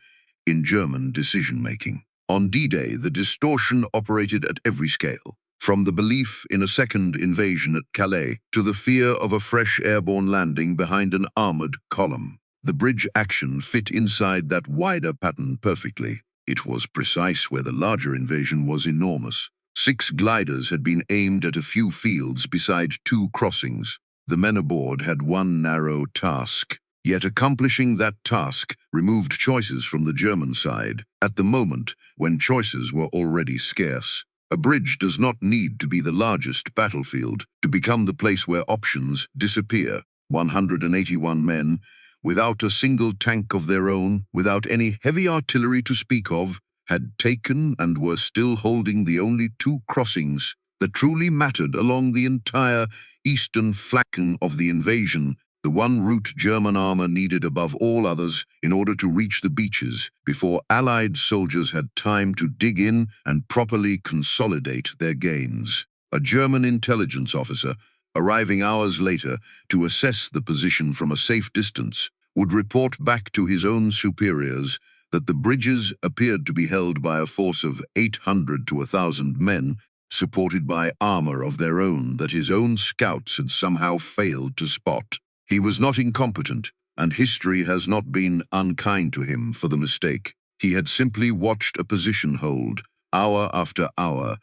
in German decision-making. On D-Day, the distortion operated at every scale, from the belief in a second invasion at Calais to the fear of a fresh airborne landing behind an armored column. The bridge action fit inside that wider pattern perfectly. It was precise where the larger invasion was enormous. 6 gliders had been aimed at a few fields beside 2 crossings. The men aboard had one narrow task. Yet accomplishing that task removed choices from the German side, at the moment when choices were already scarce. A bridge does not need to be the largest battlefield to become the place where options disappear. 181 men, without a single tank of their own, without any heavy artillery to speak of, had taken and were still holding the only 2 crossings that truly mattered along the entire eastern flank of the invasion, the one route German armor needed above all others in order to reach the beaches before Allied soldiers had time to dig in and properly consolidate their gains. A German intelligence officer, arriving hours later to assess the position from a safe distance, would report back to his own superiors that the bridges appeared to be held by a force of 800 to 1,000 men, supported by armor of their own that his own scouts had somehow failed to spot. He was not incompetent, and history has not been unkind to him for the mistake. He had simply watched a position hold, hour after hour,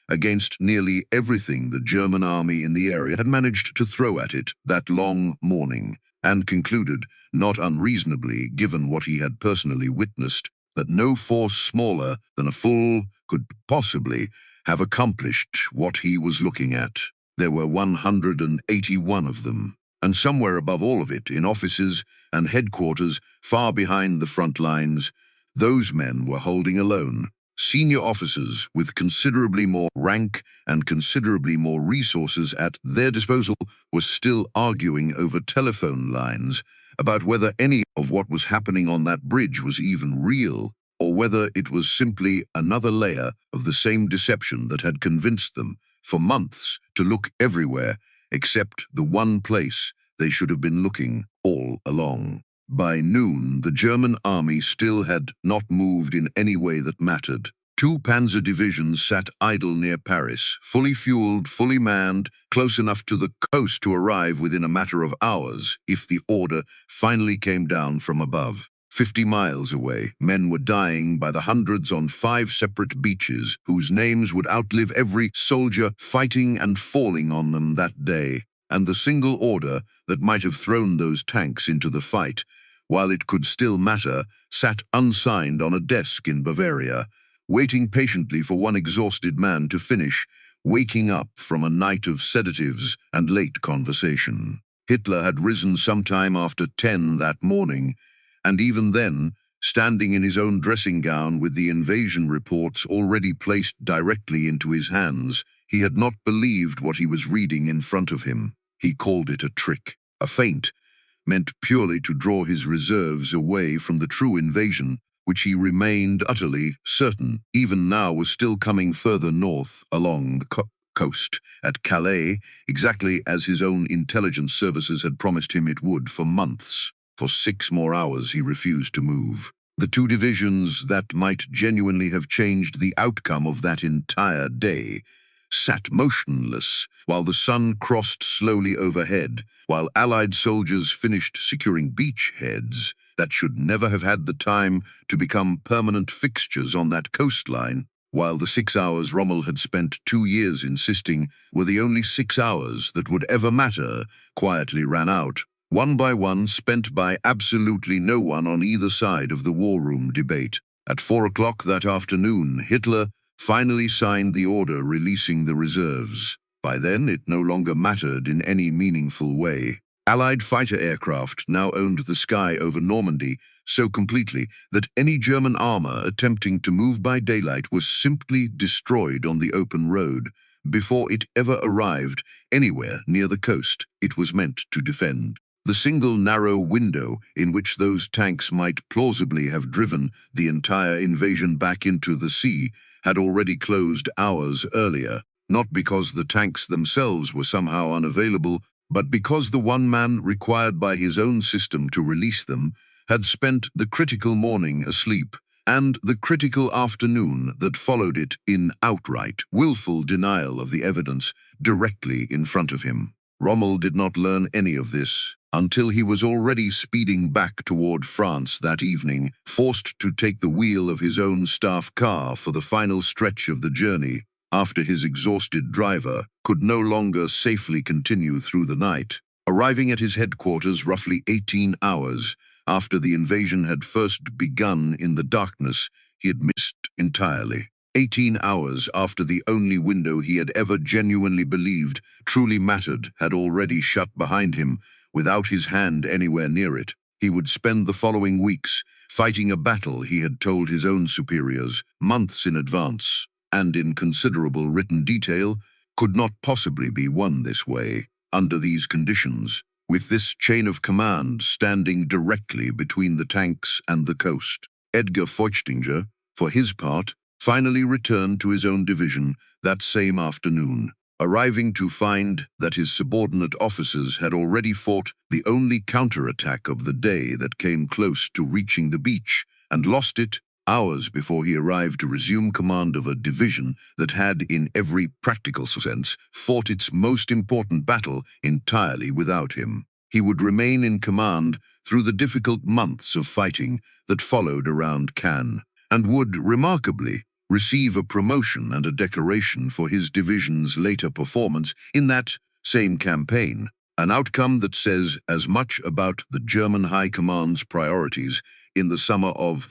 against nearly everything the German army in the area had managed to throw at it that long morning, and concluded, not unreasonably given what he had personally witnessed, that no force smaller than a fool could possibly have accomplished what he was looking at. There were 181 of them, and somewhere above all of it, in offices and headquarters far behind the front lines, those men were holding alone. Senior officers with considerably more rank and considerably more resources at their disposal were still arguing over telephone lines about whether any of what was happening on that bridge was even real, or whether it was simply another layer of the same deception that had convinced them for months to look everywhere except the one place they should have been looking all along. By noon, the German army still had not moved in any way that mattered. Two Panzer divisions sat idle near Paris, fully fueled, fully manned, close enough to the coast to arrive within a matter of hours if the order finally came down from above. 50 miles away, men were dying by the hundreds on 5 separate beaches whose names would outlive every soldier fighting and falling on them that day. And the single order that might have thrown those tanks into the fight, while it could still matter, sat unsigned on a desk in Bavaria, waiting patiently for one exhausted man to finish, waking up from a night of sedatives and late conversation. Hitler had risen sometime after 10 that morning, and even then, standing in his own dressing gown with the invasion reports already placed directly into his hands, he had not believed what he was reading in front of him. He called it a trick, a feint, meant purely to draw his reserves away from the true invasion, which he remained utterly certain even now was still coming further north along the coast at Calais, exactly as his own intelligence services had promised him it would for months. For 6 more hours he refused to move. The 2 divisions that might genuinely have changed the outcome of that entire day sat motionless while the sun crossed slowly overhead, while Allied soldiers finished securing beachheads that should never have had the time to become permanent fixtures on that coastline, while the 6 hours Rommel had spent 2 years insisting were the only 6 hours that would ever matter quietly ran out, one by one, spent by absolutely no one on either side of the war room debate. At 4 o'clock that afternoon, Hitler finally signed the order releasing the reserves. By then, it no longer mattered in any meaningful way. Allied fighter aircraft now owned the sky over Normandy so completely that any German armor attempting to move by daylight was simply destroyed on the open road before it ever arrived anywhere near the coast it was meant to defend. The single narrow window in which those tanks might plausibly have driven the entire invasion back into the sea had already closed hours earlier, not because the tanks themselves were somehow unavailable, but because the one man required by his own system to release them had spent the critical morning asleep, and the critical afternoon that followed it in outright, willful denial of the evidence directly in front of him. Rommel did not learn any of this until he was already speeding back toward France that evening, forced to take the wheel of his own staff car for the final stretch of the journey, after his exhausted driver could no longer safely continue through the night. Arriving at his headquarters roughly 18 hours after the invasion had first begun in the darkness he had missed entirely. 18 hours after the only window he had ever genuinely believed truly mattered had already shut behind him, without his hand anywhere near it. He would spend the following weeks fighting a battle he had told his own superiors months in advance, and in considerable written detail, could not possibly be won this way, under these conditions, with this chain of command standing directly between the tanks and the coast. Edgar Feuchtinger, for his part, finally returned to his own division that same afternoon, arriving to find that his subordinate officers had already fought the only counterattack of the day that came close to reaching the beach, and lost it hours before he arrived to resume command of a division that had, in every practical sense, fought its most important battle entirely without him. He would remain in command through the difficult months of fighting that followed around Cannes, and would, remarkably, receive a promotion and a decoration for his division's later performance in that same campaign, an outcome that says as much about the German High Command's priorities in the summer of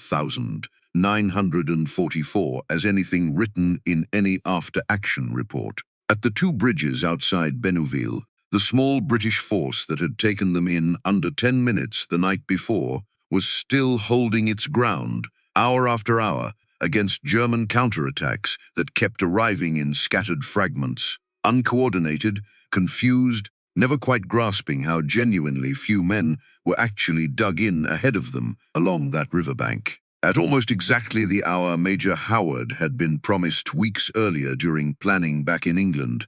944 as anything written in any after-action report. At the two bridges outside Bénouville, the small British force that had taken them in under 10 minutes the night before was still holding its ground, hour after hour, against German counterattacks that kept arriving in scattered fragments, uncoordinated, confused, never quite grasping how genuinely few men were actually dug in ahead of them along that riverbank. At almost exactly the hour Major Howard had been promised weeks earlier during planning back in England,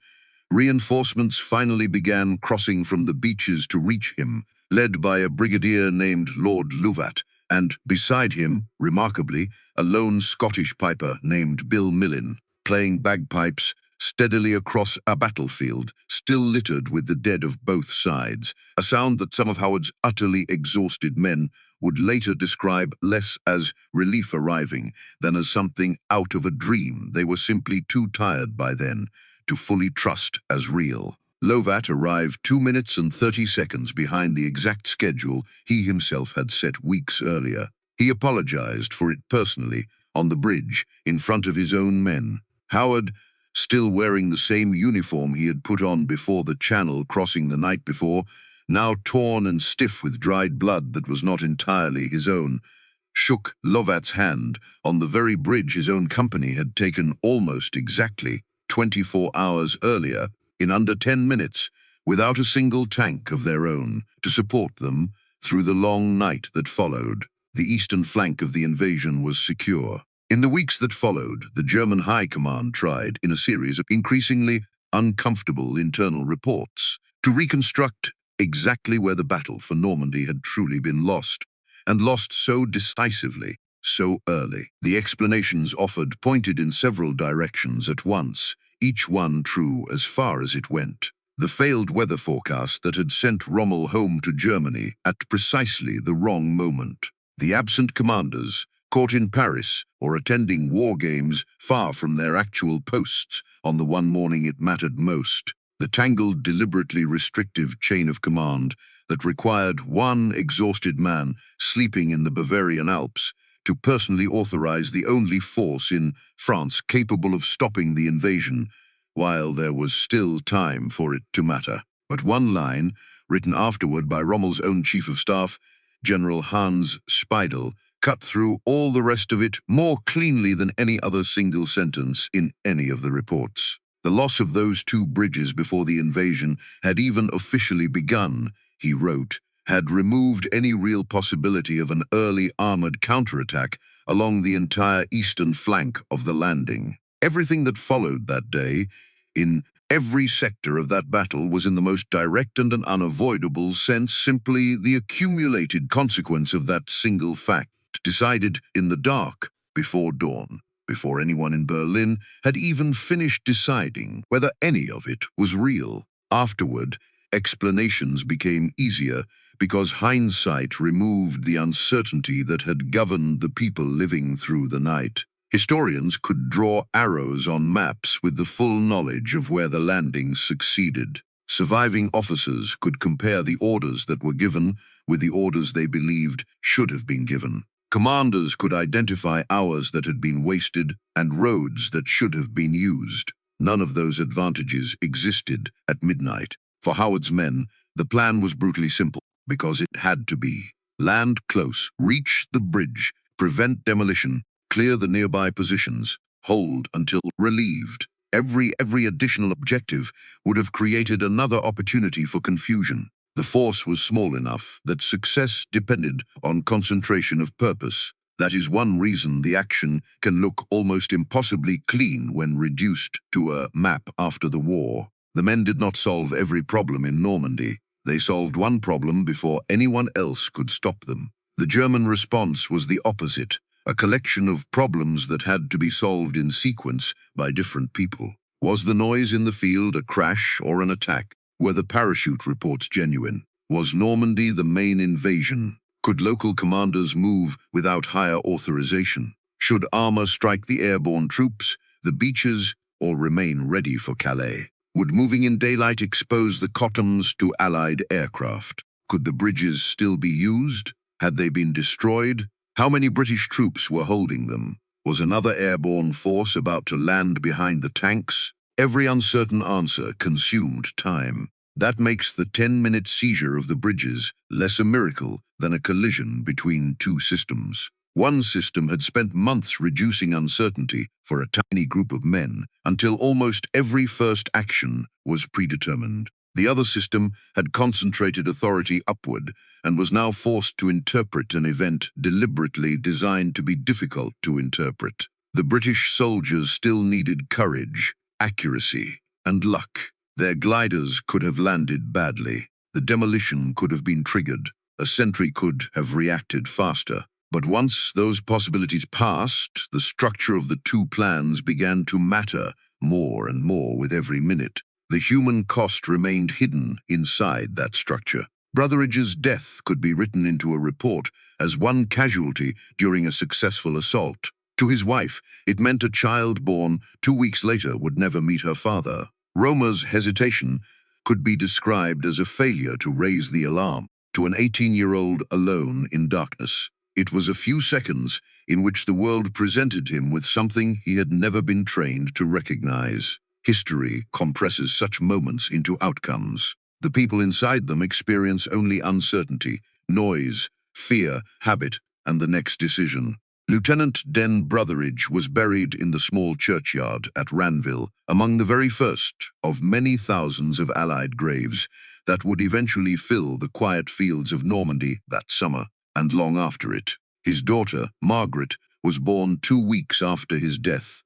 reinforcements finally began crossing from the beaches to reach him, led by a brigadier named Lord Lovat, and beside him, remarkably, a lone Scottish piper named Bill Millin, playing bagpipes steadily across a battlefield, still littered with the dead of both sides, a sound that some of Howard's utterly exhausted men would later describe less as relief arriving than as something out of a dream they were simply too tired by then to fully trust as real. Lovat arrived 2 minutes and 30 seconds behind the exact schedule he himself had set weeks earlier. He apologized for it personally, on the bridge, in front of his own men. Howard, still wearing the same uniform he had put on before the Channel crossing the night before, now torn and stiff with dried blood that was not entirely his own, shook Lovat's hand on the very bridge his own company had taken almost exactly 24 hours earlier, in under 10 minutes, without a single tank of their own to support them through the long night that followed. The eastern flank of the invasion was secure. In the weeks that followed, the German High Command tried, in a series of increasingly uncomfortable internal reports, to reconstruct exactly where the battle for Normandy had truly been lost, and lost so decisively, so early. The explanations offered pointed in several directions at once, each one true as far as it went. The failed weather forecast that had sent Rommel home to Germany at precisely the wrong moment. The absent commanders, caught in Paris or attending war games far from their actual posts on the one morning it mattered most. The tangled, deliberately restrictive chain of command that required one exhausted man sleeping in the Bavarian Alps to personally authorize the only force in France capable of stopping the invasion, while there was still time for it to matter. But one line, written afterward by Rommel's own chief of staff, General Hans Speidel, cut through all the rest of it more cleanly than any other single sentence in any of the reports. The loss of those two bridges before the invasion had even officially begun, he wrote, had removed any real possibility of an early armored counterattack along the entire eastern flank of the landing. Everything that followed that day, in every sector of that battle, was in the most direct and an unavoidable sense simply the accumulated consequence of that single fact, decided in the dark, before dawn, before anyone in Berlin had even finished deciding whether any of it was real. Afterward, explanations became easier because hindsight removed the uncertainty that had governed the people living through the night. Historians could draw arrows on maps with the full knowledge of where the landings succeeded. Surviving officers could compare the orders that were given with the orders they believed should have been given. Commanders could identify hours that had been wasted and roads that should have been used. None of those advantages existed at midnight. For Howard's men, the plan was brutally simple, because it had to be. Land close, reach the bridge, prevent demolition, clear the nearby positions, hold until relieved. Every additional objective would have created another opportunity for confusion. The force was small enough that success depended on concentration of purpose. That is one reason the action can look almost impossibly clean when reduced to a map after the war. The men did not solve every problem in Normandy. They solved one problem before anyone else could stop them. The German response was the opposite, a collection of problems that had to be solved in sequence by different people. Was the noise in the field a crash or an attack? Were the parachute reports genuine? Was Normandy the main invasion? Could local commanders move without higher authorization? Should armor strike the airborne troops, the beaches, or remain ready for Calais? Would moving in daylight expose the Cottons to Allied aircraft? Could the bridges still be used? Had they been destroyed? How many British troops were holding them? Was another airborne force about to land behind the tanks? Every uncertain answer consumed time. That makes the 10-minute seizure of the bridges less a miracle than a collision between two systems. One system had spent months reducing uncertainty for a tiny group of men until almost every first action was predetermined. The other system had concentrated authority upward and was now forced to interpret an event deliberately designed to be difficult to interpret. The British soldiers still needed courage, accuracy, and luck. Their gliders could have landed badly. The demolition could have been triggered. A sentry could have reacted faster. But once those possibilities passed, the structure of the two plans began to matter more and more with every minute. The human cost remained hidden inside that structure. Brotheridge's death could be written into a report as one casualty during a successful assault. To his wife, it meant a child born 2 weeks later would never meet her father. Roma's hesitation could be described as a failure to raise the alarm to an 18-year-old alone in darkness. It was a few seconds in which the world presented him with something he had never been trained to recognize. History compresses such moments into outcomes. The people inside them experience only uncertainty, noise, fear, habit, and the next decision. Lieutenant Den Brotheridge was buried in the small churchyard at Ranville, among the very first of many thousands of Allied graves that would eventually fill the quiet fields of Normandy that summer and long after it. His daughter, Margaret, was born 2 weeks after his death,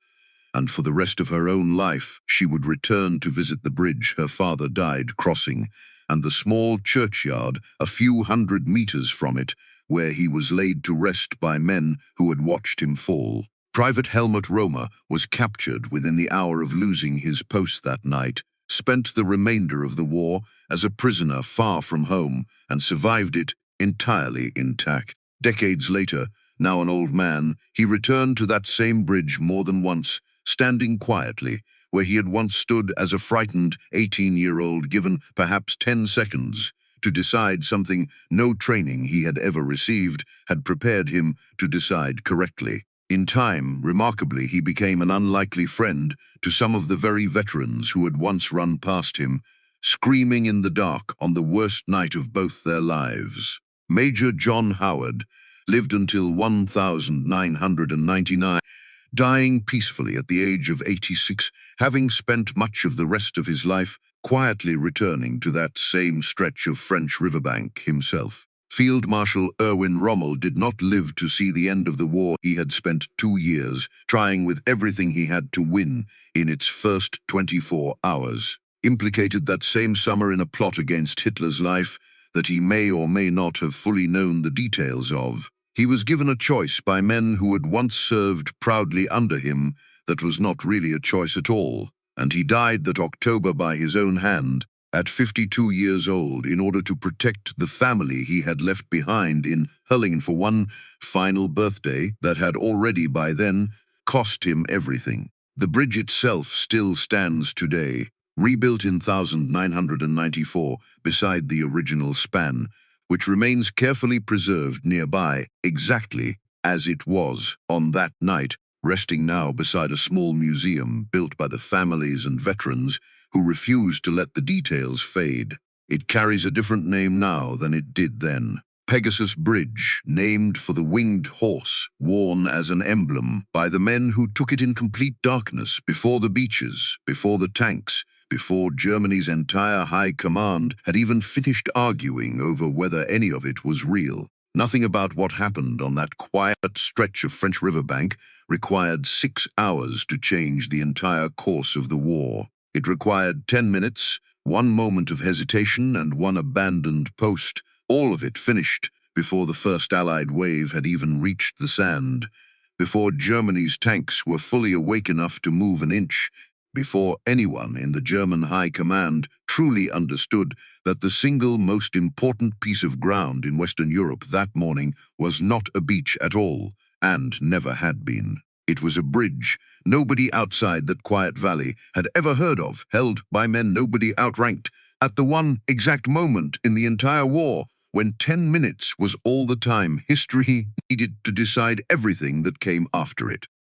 and for the rest of her own life she would return to visit the bridge her father died crossing, and the small churchyard a few hundred meters from it, where he was laid to rest by men who had watched him fall. Private Helmut Roma was captured within the hour of losing his post that night, spent the remainder of the war as a prisoner far from home, and survived it entirely intact. Decades later, now an old man, he returned to that same bridge more than once, standing quietly, where he had once stood as a frightened 18-year-old given perhaps 10 seconds to decide something no training he had ever received had prepared him to decide correctly. In time, remarkably, he became an unlikely friend to some of the very veterans who had once run past him, screaming in the dark on the worst night of both their lives. Major John Howard lived until 1999, dying peacefully at the age of 86, having spent much of the rest of his life quietly returning to that same stretch of French riverbank himself. Field Marshal Erwin Rommel did not live to see the end of the war. He had spent 2 years trying with everything he had to win in its first 24 hours. Implicated that same summer in a plot against Hitler's life that he may or may not have fully known the details of. He was given a choice by men who had once served proudly under him that was not really a choice at all, and he died that October by his own hand, at 52 years old, in order to protect the family he had left behind in Hurlingen for one final birthday that had already by then cost him everything. The bridge itself still stands today, rebuilt in 1994 beside the original span, which remains carefully preserved nearby, exactly as it was on that night, resting now beside a small museum built by the families and veterans who refused to let the details fade. It carries a different name now than it did then. Pegasus Bridge, named for the winged horse, worn as an emblem by the men who took it in complete darkness, before the beaches, before the tanks, before Germany's entire high command had even finished arguing over whether any of it was real. Nothing about what happened on that quiet stretch of French riverbank required 6 hours to change the entire course of the war. It required 10 minutes, 1 moment of hesitation and 1 abandoned post, all of it finished before the first Allied wave had even reached the sand, before Germany's tanks were fully awake enough to move an inch, before anyone in the German High Command truly understood that the single most important piece of ground in Western Europe that morning was not a beach at all, and never had been. It was a bridge nobody outside that quiet valley had ever heard of, held by men nobody outranked, at the one exact moment in the entire war when 10 minutes was all the time history needed to decide everything that came after it.